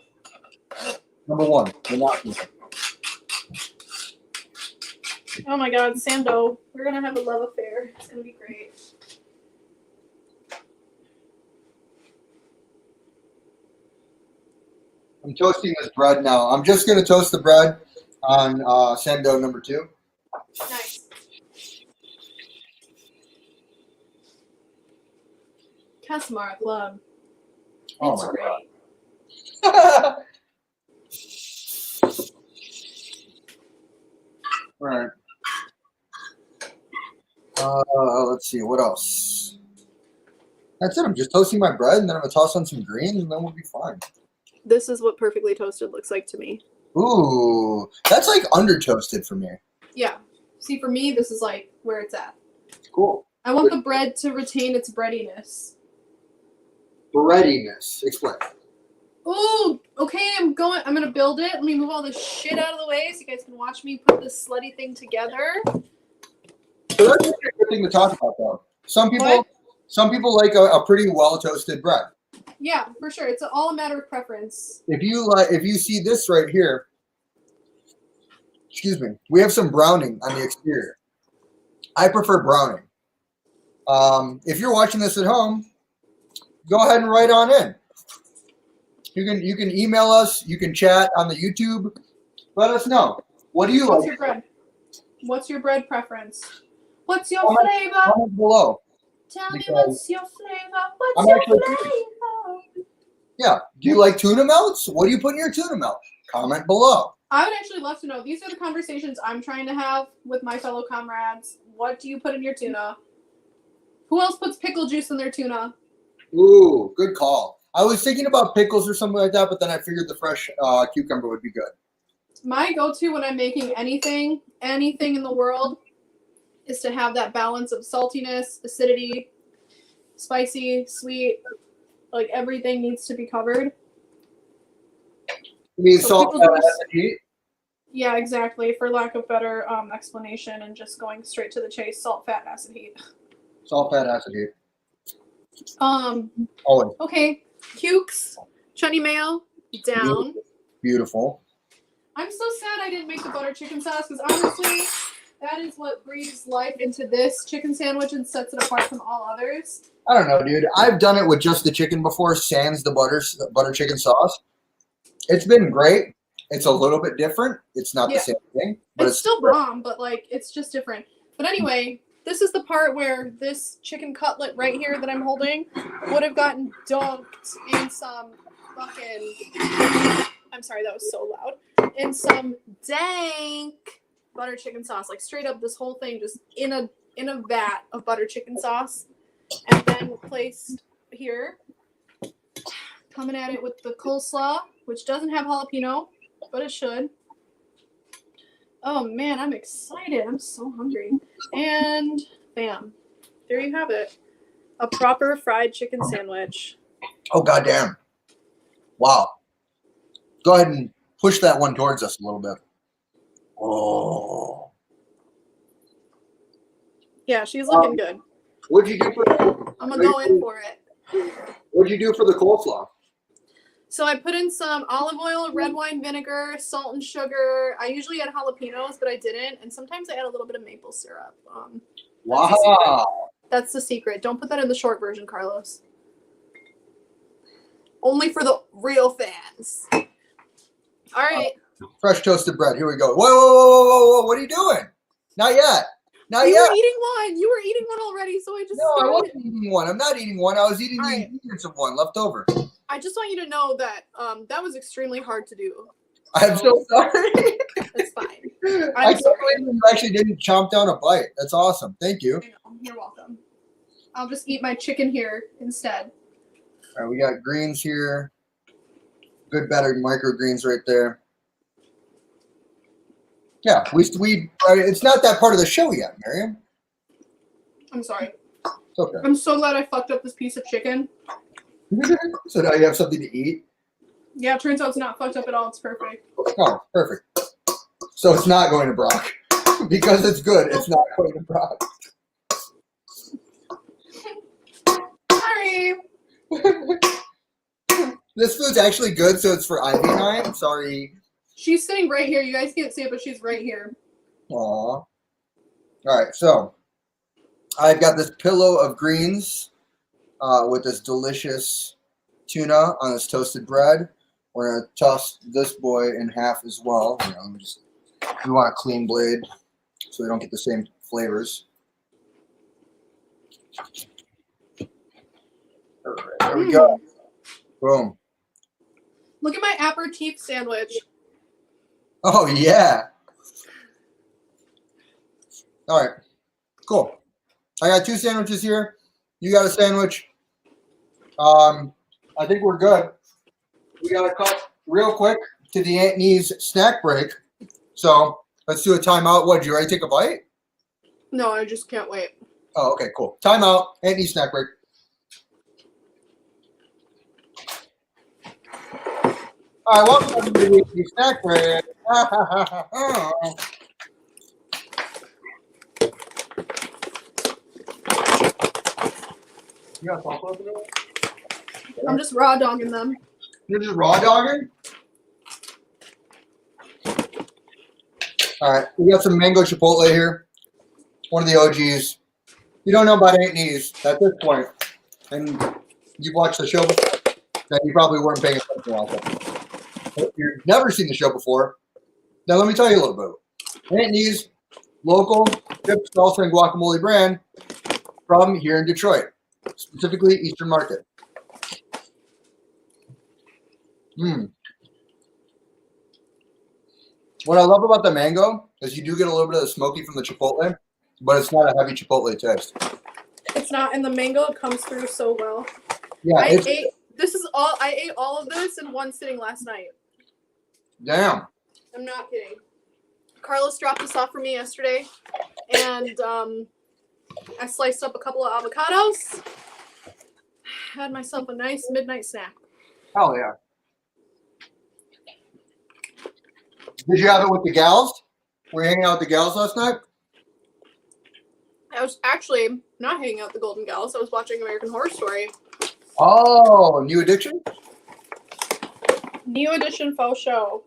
number one. Oh my god, Sando. We're gonna have a love affair. It's gonna be great. I'm toasting this bread now. I'm just going to toast the bread on Sando number 2. Nice. Casamara Club. It's great. All right. Let's see. What else? That's it. I'm just toasting my bread, and then I'm going to toss on some greens, and then we'll be fine. This is what perfectly toasted looks like to me. Ooh. That's like under toasted for me. Yeah. See, for me, this is like where it's at. Cool. I want the bread to retain its breadiness. Breadiness. Explain. Oh, okay, I'm gonna build it. Let me move all this shit out of the way so you guys can watch me put this slutty thing together. So that's a good thing to talk about, though. Some people like a pretty well toasted bread. Yeah, for sure. It's all a matter of preference. If you see this right here, excuse me, we have some browning on the exterior. I prefer browning. If you're watching this at home, go ahead and write on in. You can email us. You can chat on the YouTube. Let us know. What do you like? What's your bread? What's your bread preference? What's your flavor? Comment below. Tell me what's your flavor. What's your flavor? Yeah. Do you like tuna melts? What do you put in your tuna melt? Comment below. I would actually love to know. These are the conversations I'm trying to have with my fellow comrades. What do you put in your tuna? Who else puts pickle juice in their tuna? Ooh, good call. I was thinking about pickles or something like that, but then I figured the fresh cucumber would be good. My go-to when I'm making anything in the world, is to have that balance of saltiness, acidity, spicy, sweet. Like everything needs to be covered. You mean salt, fat, acid, heat? Yeah, exactly. For lack of better explanation and just going straight to the chase, salt, fat, acid, heat. Salt, fat, acid, heat. Always. Okay. Cukes, chutney mayo, down. Beautiful. I'm so sad I didn't make the butter chicken sauce because honestly, that is what breathes life into this chicken sandwich and sets it apart from all others. I don't know, dude. I've done it with just the chicken before, sans the butter chicken sauce. It's been great. It's a little bit different. It's not the same thing. But it's still bomb, but like it's just different. But anyway, this is the part where this chicken cutlet right here that I'm holding would have gotten dunked in some fucking... I'm sorry, that was so loud. In some dank butter chicken sauce. Like straight up this whole thing just in a vat of butter chicken sauce. And then placed here. Coming at it with the coleslaw, which doesn't have jalapeno, but it should. Oh man, I'm excited. I'm so hungry. And bam. There you have it. A proper fried chicken sandwich. Oh, goddamn. Wow. Go ahead and push that one towards us a little bit. Oh. Yeah, she's looking good. What'd you do for I'm going to go in for it. What'd you do for the coleslaw? So I put in some olive oil, red wine vinegar, salt and sugar. I usually add jalapenos, but I didn't. And sometimes I add a little bit of maple syrup. Wow. That's the secret. Don't put that in the short version, Carlos. Only for the real fans. All right. Fresh toasted bread. Here we go. Whoa, whoa, whoa, whoa, whoa. What are you doing? Not yet. Not you yet. Were eating one. You were eating one already, so I just No, started. I wasn't eating one. I'm not eating one. I was eating the ingredients of one left over. I just want you to know that that was extremely hard to do. I'm so sorry. That's fine. I can't believe you actually didn't chomp down a bite. That's awesome. Thank you. I know. You're welcome. I'll just eat my chicken here instead. All right, we got greens here. Good, better microgreens right there. Yeah, it's not that part of the show yet, Maryam. I'm sorry. It's okay. I'm so glad I fucked up this piece of chicken. So now you have something to eat? Yeah, it turns out it's not fucked up at all. It's perfect. Oh, perfect. So it's not going to Brock. Because it's good, it's not going to Brock. Sorry. This food's actually good, so it's for Ivy and I. I'm sorry. She's sitting right here. You guys can't see it, but she's right here. Aw. All right, so I've got this pillow of greens with this delicious tuna on this toasted bread. We're going to toss this boy in half as well. You know, we want a clean blade so we don't get the same flavors. All right, there we go. Boom. Look at my aperitif sandwich. Oh, yeah. All right. Cool. I got 2 sandwiches here. You got a sandwich. I think we're good. We got to cut real quick to the Aunt Nee's snack break. So let's do a timeout. What, you ready to take a bite? No, I just can't wait. Oh, okay, cool. Timeout. Aunt Nee's snack break. All right, welcome to the weekly snack break. You got salsa over there? I'm just raw dogging them. You're just raw dogging? All right, we got some mango chipotle here. One of the OGs. You don't know about Aunt Knees at this point, and you've watched the show before, then you probably weren't paying attention last episode. If you've never seen the show before, now let me tell you a little bit. Aunt Knees, local chips, salsa, and guacamole brand from here in Detroit, specifically Eastern Market. What I love about the mango is you do get a little bit of the smoky from the chipotle, but it's not a heavy chipotle taste. It's not, and the mango comes through so well. Yeah, I ate all of this in one sitting last night. Damn. I'm not kidding. Carlos dropped this off for me yesterday, and I sliced up a couple of avocados. Had myself a nice midnight snack. Hell yeah. Did you have it with the gals? Were you hanging out with the gals last night? I was actually not hanging out with the Golden Gals. I was watching American Horror Story. Oh, New Addiction? New edition faux show.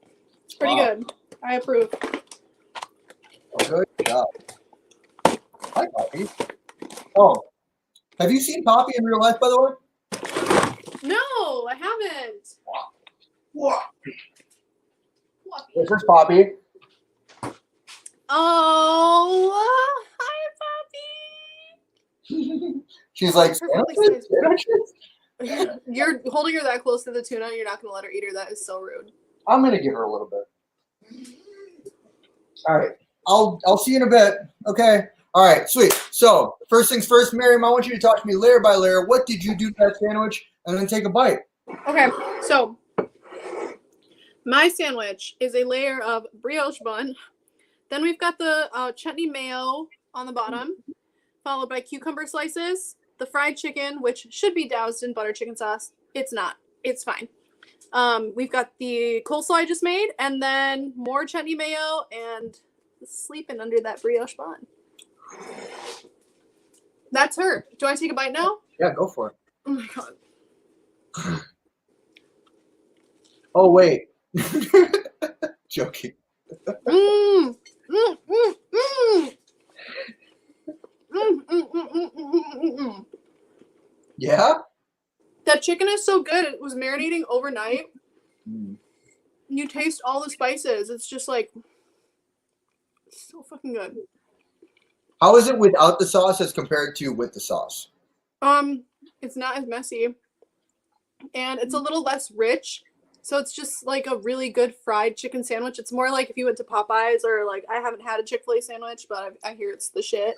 It's pretty good. I approve. Oh, good job. Hi, Poppy. Oh, have you seen Poppy in real life, by the way? No, I haven't. What? This is Poppy. Oh, hi, Poppy. She's like, Perfectly sandwiches? You're holding her that close to the tuna. You're not going to let her eat her. That is so rude. I'm going to give her a little bit. All right. I'll see you in a bit. Okay. All right. Sweet. So first things first, Maryam, I want you to talk to me layer by layer. What did you do to that sandwich? And then take a bite. Okay. So my sandwich is a layer of brioche bun. Then we've got the chutney mayo on the bottom, followed by cucumber slices, the fried chicken, which should be doused in butter chicken sauce. It's not. It's fine. We've got the coleslaw I just made, and then more chutney mayo and sleeping under that brioche bun. That's her. Do I take a bite now? Yeah, go for it. Oh my god. Oh, wait. Joking. Mmm. Mm, mm, mm. Mm, mm, mm, mm, mm, mm. Yeah? That chicken is so good. It was marinating overnight. Mm. You taste all the spices. It's just like so fucking good. How is it without the sauce as compared to with the sauce? It's not as messy. And it's a little less rich. So it's just like a really good fried chicken sandwich. It's more like if you went to Popeyes or like, I haven't had a Chick-fil-A sandwich, but I hear it's the shit.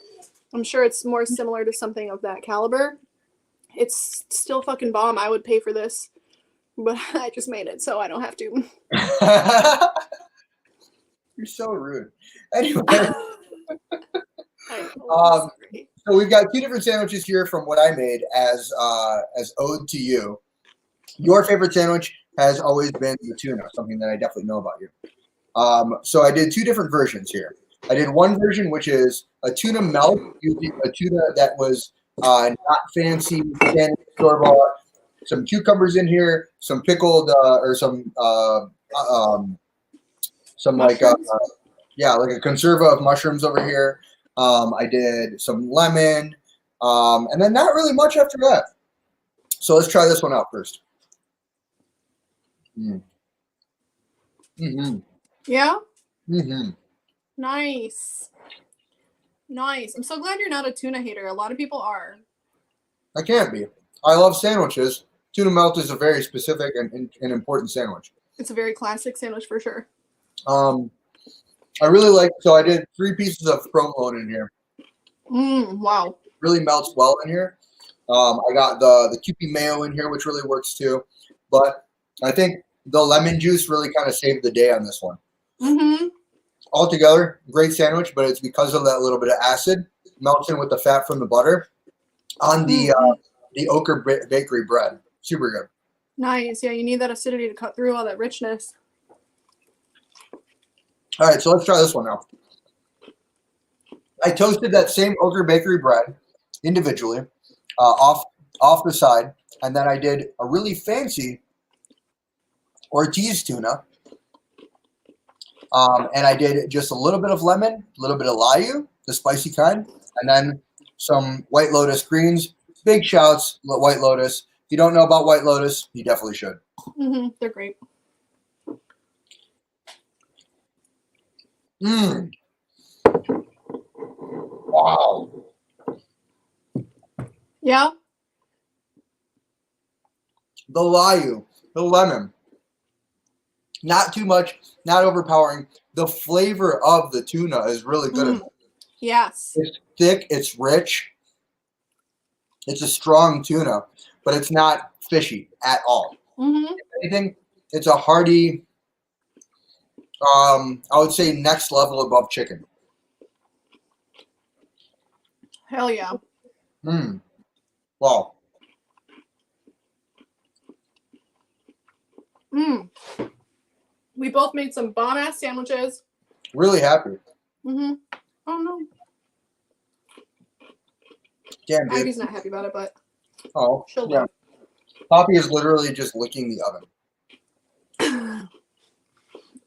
I'm sure it's more similar to something of that caliber. It's still fucking bomb. I would pay for this, but I just made it, so I don't have to. You're so rude. Anyway. So we've got two different sandwiches here from what I made as ode to you. Your favorite sandwich has always been the tuna, something that I definitely know about you. So I did two different versions here. I did one version, which is a tuna melt, using a tuna that was not fancy, store-bought. Some cucumbers in here, some pickled, or some like a conserva of mushrooms over here. I did some lemon, and then not really much after that. So let's try this one out first. Mm-hmm. Yeah? Mm-hmm. Nice. Nice. I'm so glad you're not a tuna hater. A lot of people are. I can't be. I love sandwiches. Tuna melt is a very specific and important sandwich. It's a very classic sandwich for sure. I really like, so I did 3 pieces of provolone in here. Wow. Really melts well in here. I got the Kewpie mayo in here, which really works too. But I think the lemon juice really kind of saved the day on this one. Mm-hmm. Altogether, great sandwich, but it's because of that little bit of acid melts in with the fat from the butter on the Ochre bakery bread. Super good. Nice. Yeah, you need that acidity to cut through all that richness. All right, so let's try this one now. I toasted that same Ogre Bakery bread individually off the side, and then I did a really fancy Ortiz tuna. And I did just a little bit of lemon, a little bit of layu, the spicy kind, and then some White Lotus greens. Big shouts, White Lotus. If you don't know about White Lotus, you definitely should. They're great. Wow. Yeah. The layu, the lemon. Not too much, not overpowering. The flavor of the tuna is really good. Yes. It's thick, it's rich. It's a strong tuna, but it's not fishy at all. If anything, it's a hearty, I would say next level above chicken. Hell yeah. Wow. We both made some bomb-ass sandwiches. Really happy. Oh, no. Damn, dude. Ivy's not happy about it, but she'll yeah. Poppy is literally just licking the oven.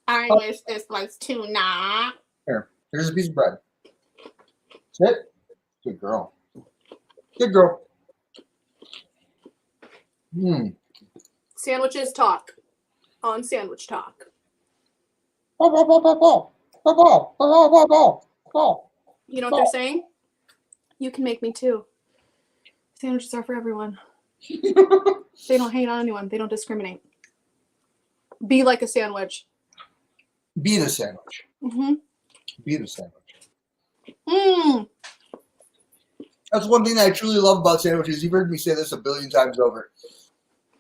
I wish this was tuna. Here's a piece of bread. Sit. Good girl. Good girl. Sandwiches talk on Sandwich Talk. You know what they're saying? You can make me too. Sandwiches are for everyone. They don't hate on anyone. They don't discriminate. Be like a sandwich. Be the sandwich. Be the sandwich. That's one thing that I truly love about sandwiches. You've heard me say this a billion times over.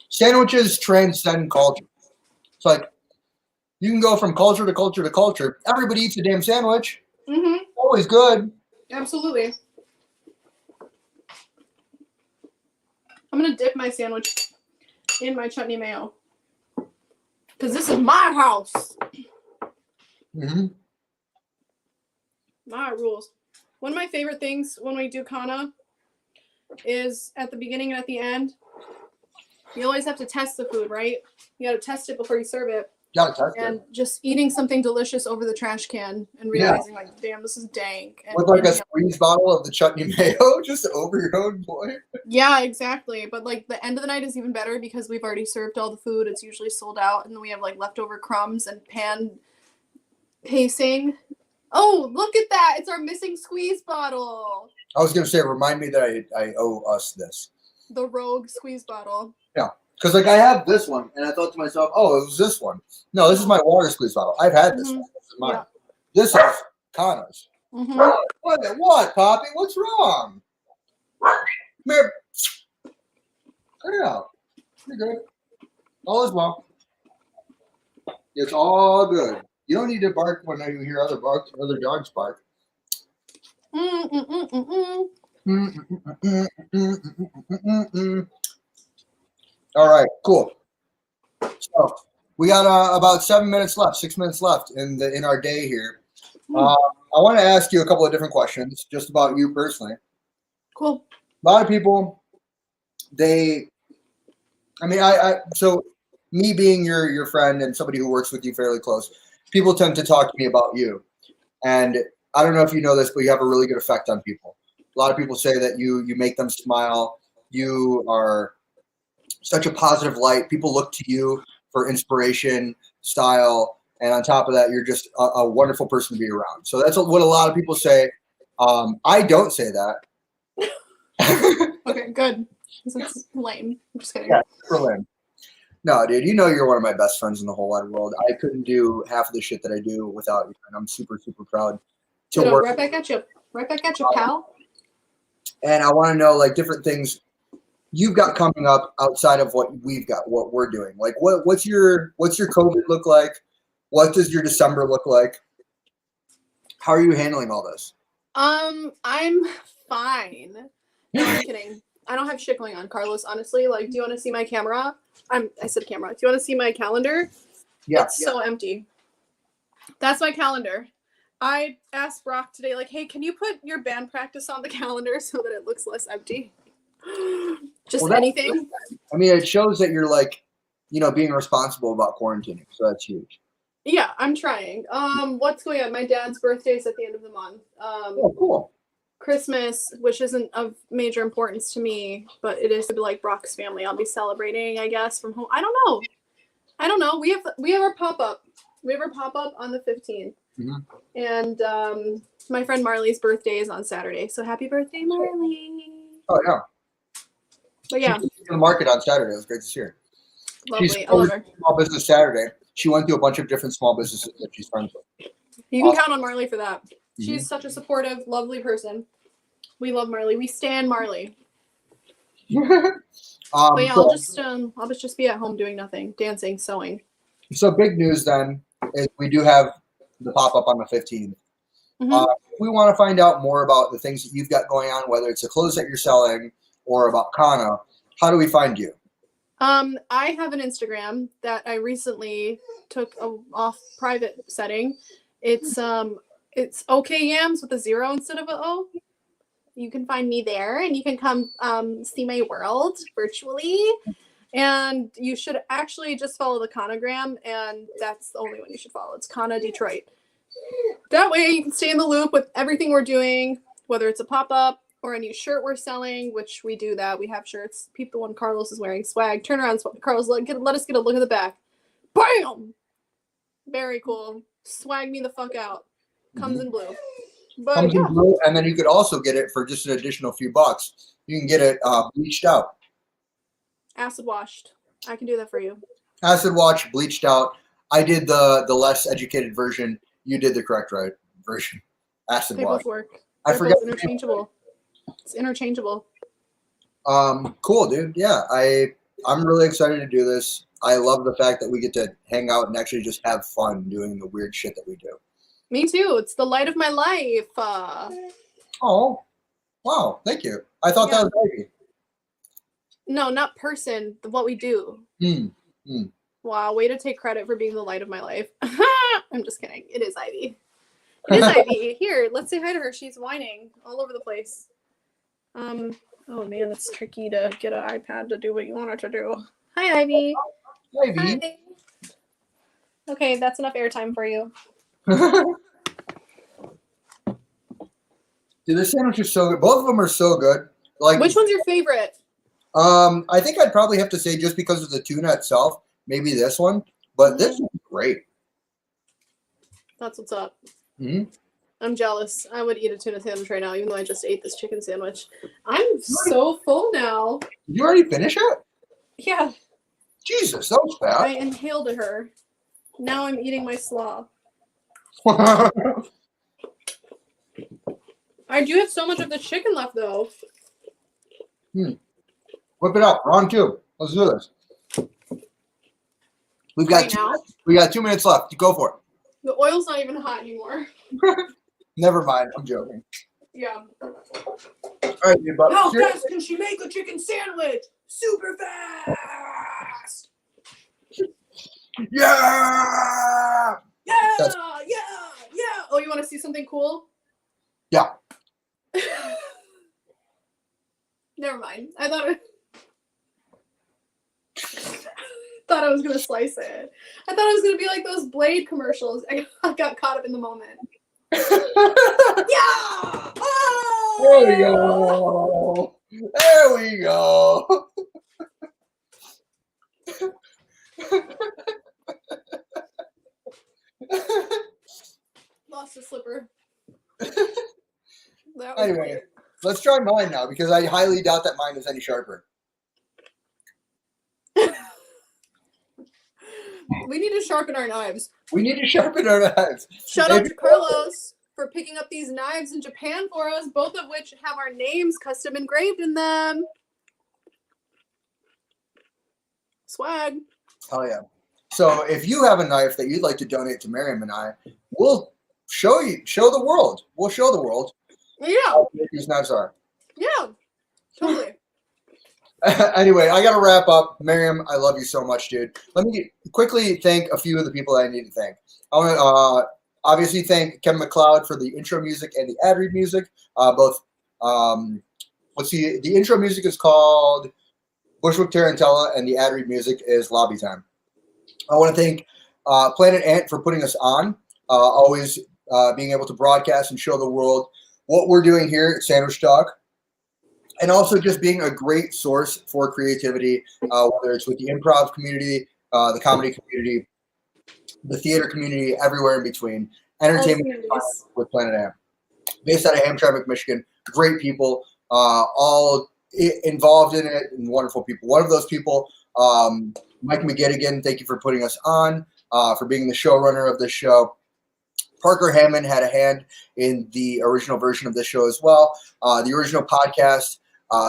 Sandwiches transcend culture. It's like you can go from culture to culture to culture. Everybody eats a damn sandwich. Always good. Absolutely. I'm going to dip my sandwich in my chutney mayo. Because this is my house. My rules. One of my favorite things when we do KHANA is at the beginning and at the end, you always have to test the food, right? You got to test it before you serve it. And just eating something delicious over the trash can and realizing, like, damn, this is dank. And, with like a squeeze bottle of the chutney mayo just over your own plate. Yeah, exactly. But like the end of the night is even better because we've already served all the food. It's usually sold out, and then we have like leftover crumbs and pan pacing. Oh, look at that! It's our missing squeeze bottle. I was gonna say, remind me that I owe us this. The Rogue squeeze bottle. Yeah. Because, like, I have this one, and I thought to myself, oh, it was this one. No, this is my water squeeze bottle. I've had this one. This is mine. Yeah. This is KHANA's. What, Poppy? What's wrong? Here. Cut it out. You're good. All is well. It's all good. You don't need to bark when you hear other dogs bark. All right, cool. So we got about 7 minutes left, 6 minutes left in our day here. I want to ask you a couple of different questions just about you personally. Cool. A lot of people, so me being your friend and somebody who works with you fairly close, people tend to talk to me about you. And I don't know if you know this, but you have a really good effect on people. A lot of people say that you make them smile. You are such a positive light. People look to you for inspiration, style, and on top of that, you're just a wonderful person to be around. So that's what a lot of people say. I don't say that. Okay, good. It's lame. I'm just kidding. Yeah, super lame. No, dude, you know you're one of my best friends in the whole wide world. I couldn't do half of the shit that I do without you, and I'm super, super proud to work. Right back at you. Right back at you, pal. And I want to know, like, different things you've got coming up outside of what we've got, what we're doing. Like, what's your COVID look like? What does your December look like? How are you handling all this? I'm fine. No, I'm kidding. I don't have shit going on, Carlos. Honestly, like, do you want to see my camera? I said camera. Do you want to see my calendar? Yeah. It's so empty. That's my calendar. I asked Brock today, like, hey, can you put your band practice on the calendar so that it looks less empty? Just anything. I mean, it shows that you're like, being responsible about quarantining. So that's huge. Yeah, I'm trying. What's going on? My dad's birthday is at the end of the month. Oh, cool. Christmas, which isn't of major importance to me, but it is to be like Brock's family. I'll be celebrating, I guess, from home. I don't know. We have our pop up. We have our pop up on the 15th. Mm-hmm. And my friend Marley's birthday is on Saturday. So happy birthday, Marley. Oh yeah. But yeah. She was in the market on Saturday. It was great to see her. Lovely. I love her. Small Business Saturday. She went to a bunch of different small businesses that she's friends with. You can count on Marley for that. She's such a supportive, lovely person. We love Marley. We stand Marley. But yeah, I'll just be at home doing nothing, dancing, sewing. So big news then is we do have the pop-up on the 15th. If we want to find out more about the things that you've got going on, whether it's the clothes that you're selling or about Kana, how do we find you? I have an Instagram that I recently took off private setting. It's OK Yams with a 0 instead of an O. You can find me there, and you can come see my world virtually. And you should actually just follow the Kanagram, and that's the only one you should follow. It's Kana Detroit. That way you can stay in the loop with everything we're doing, whether it's a pop-up or a new shirt we're selling, which we do that. We have shirts. People, when Carlos is wearing swag, turn around, Carlos, let us get a look at the back. Bam! Very cool. Swag me the fuck out. Comes in blue. But, Comes in blue, and then you could also get it for just an additional few bucks. You can get it bleached out. Acid washed. I can do that for you. Acid wash, bleached out. I did the less educated version. You did the correct version. Acid wash. They both work. I forgot. Interchangeable. It's interchangeable. Cool, dude. Yeah, I'm really excited to do this. I love the fact that we get to hang out and actually just have fun doing the weird shit that we do. Me too. It's the light of my life. Oh, wow. Thank you. I thought that was Ivy. No, not person. What we do. Wow, way to take credit for being the light of my life. I'm just kidding. It is Ivy. It is Ivy. Here, let's say hi to her. She's whining all over the place. Oh man, it's tricky to get an iPad to do what you want it to do. Hi, Ivy. Ivy. Hi. Okay, that's enough airtime for you. Dude, this sandwich is so good. Both of them are so good. Like, which one's your favorite? I think I'd probably have to say, just because of the tuna itself, maybe this one. But this is great. That's what's up. I'm jealous. I would eat a tuna sandwich right now, even though I just ate this chicken sandwich. I'm so full now. Did you already finish it? Yeah. Jesus, that was bad. I inhaled her. Now I'm eating my slaw. I do have so much of the chicken left, though. Whip it up. Round 2. Let's do this. We got 2 minutes left. Go for it. The oil's not even hot anymore. Never mind. I'm joking. Yeah. All right, dude, but how fast can she make a chicken sandwich? Super fast. Yeah. Yeah. Oh, you want to see something cool? Yeah. Never mind. I thought I was gonna slice it. I thought it was gonna be like those Blade commercials. I got caught up in the moment. Yeah! Oh! There we go. There we go. Lost a slipper. Anyway, weird. Let's try mine now, because I highly doubt that mine is any sharper. We need to sharpen our knives. Shout out to Carlos for picking up these knives in Japan for us, both of which have our names custom engraved in them. Swag. Oh yeah. So if you have a knife that you'd like to donate to Maryam and I, we'll show the world. We'll show the world Yeah. what these knives are. Yeah. Totally. Anyway, I got to wrap up. Maryam, I love you so much, dude. Let me quickly thank a few of the people that I need to thank. I want to obviously thank Kevin McLeod for the intro music and the ad read music. Both, let's see, the intro music is called Bushwick Tarantella, and the ad read music is Lobby Time. I want to thank Planet Ant for putting us on, always being able to broadcast and show the world what we're doing here at Sandwich Talk. And also just being a great source for creativity, whether it's with the improv community, the comedy community, the theater community, everywhere in between. Entertainment with Planet Am. Based out of Hamtramck, Michigan. Great people, all involved in it, and wonderful people. One of those people, Mike McGettigan, thank you for putting us on, for being the showrunner of this show. Parker Hammond had a hand in the original version of this show as well. The original podcast,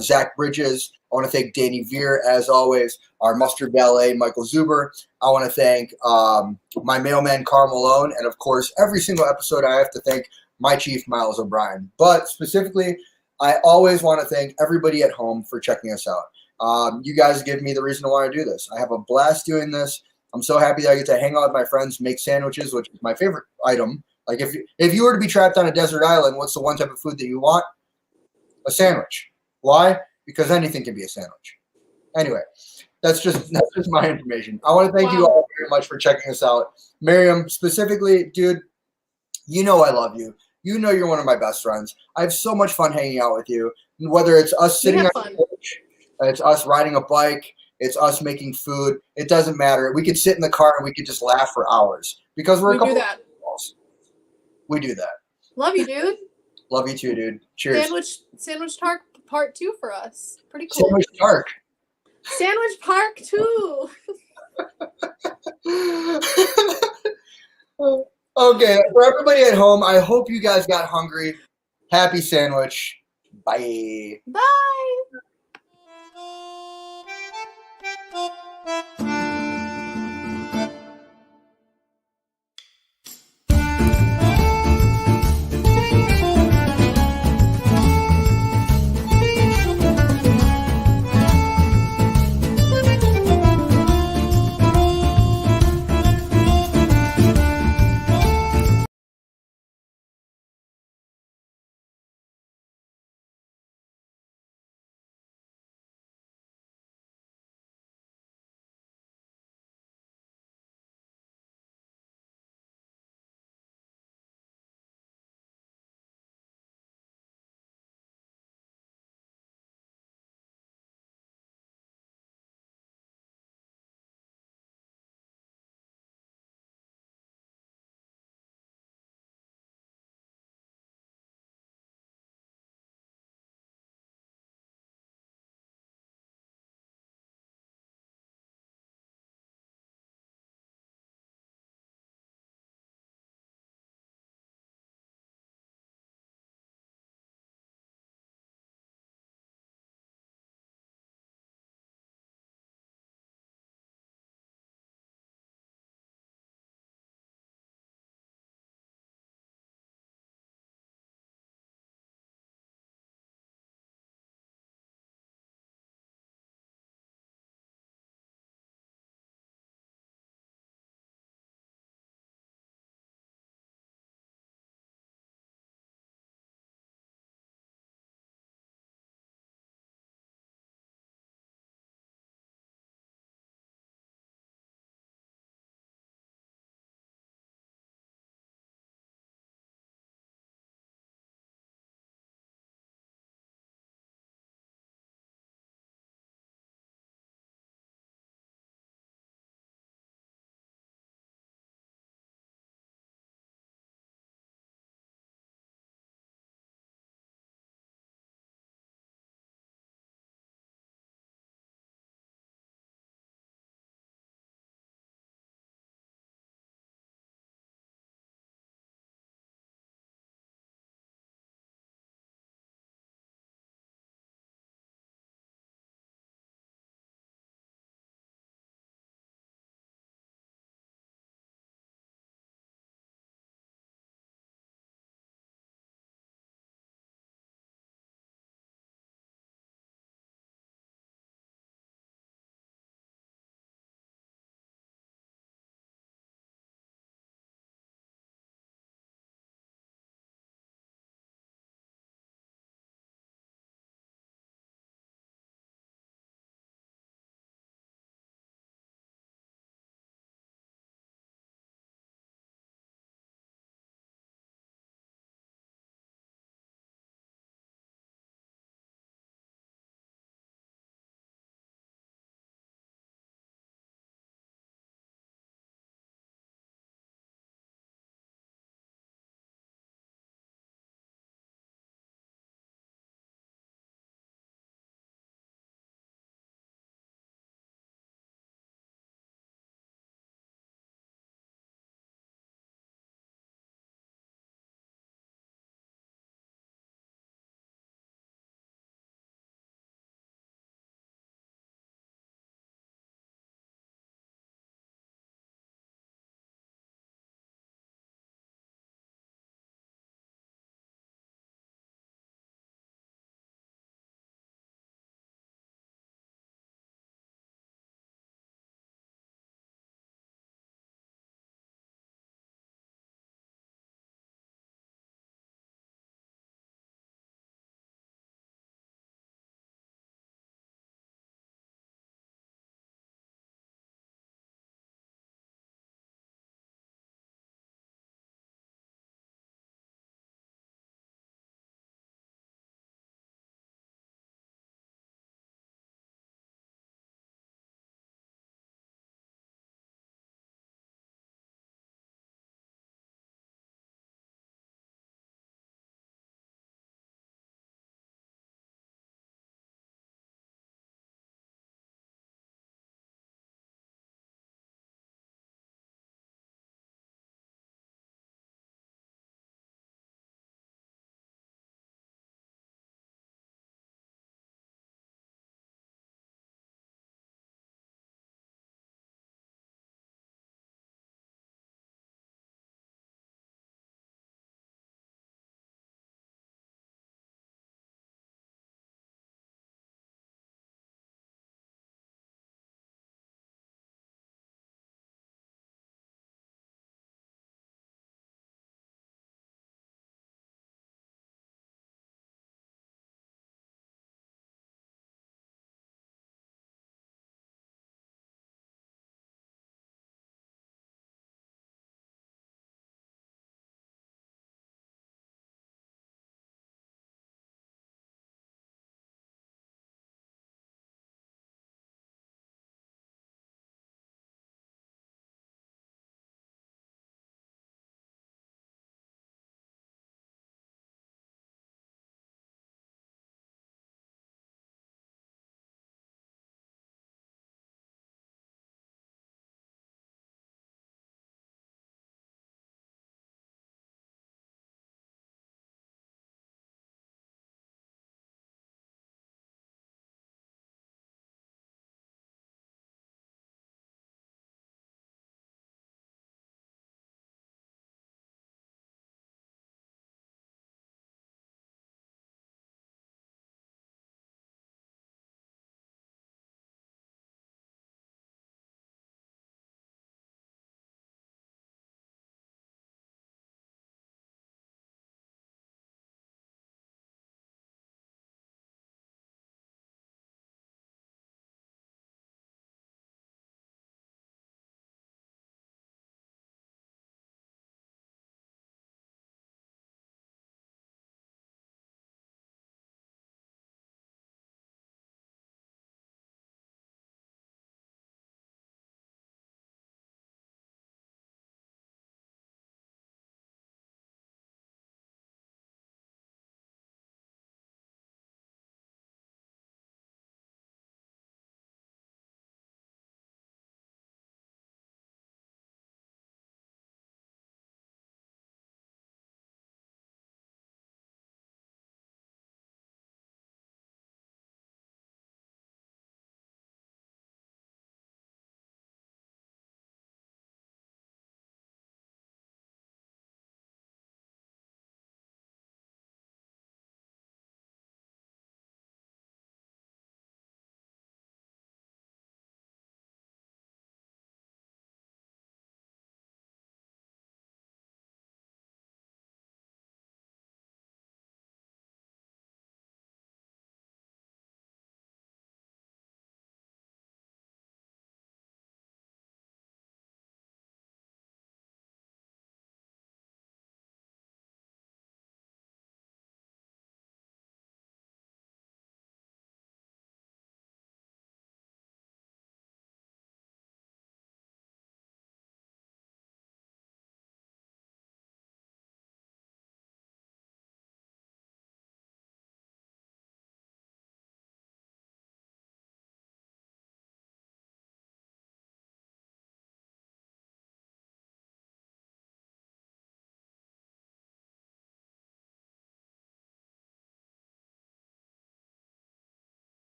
Zach Bridges. I want to thank Danny Veer, as always, our mustard ballet, Michael Zuber. I want to thank my mailman, Carl Malone. And, of course, every single episode I have to thank my chief, Miles O'Brien. But specifically, I always want to thank everybody at home for checking us out. You guys give me the reason to want to do this. I have a blast doing this. I'm so happy that I get to hang out with my friends, make sandwiches, which is my favorite item. Like if you were to be trapped on a desert island, what's the one type of food that you want? A sandwich. Why? Because anything can be a sandwich. Anyway, that's just my information. I want to thank you all very much for checking us out. Maryam, specifically, dude, you know I love you. You know you're one of my best friends. I have so much fun hanging out with you. Whether it's us sitting on the couch, it's us riding a bike, it's us making food. It doesn't matter. We could sit in the car and we could just laugh for hours because we're a couple of girls. We do that. Love you, dude. Love you too, dude. Cheers. Sandwich Talk Part 2 for us. Pretty cool. Sandwich Park. Sandwich Park 2. Okay, for everybody at home, I hope you guys got hungry. Happy sandwich. Bye. Bye.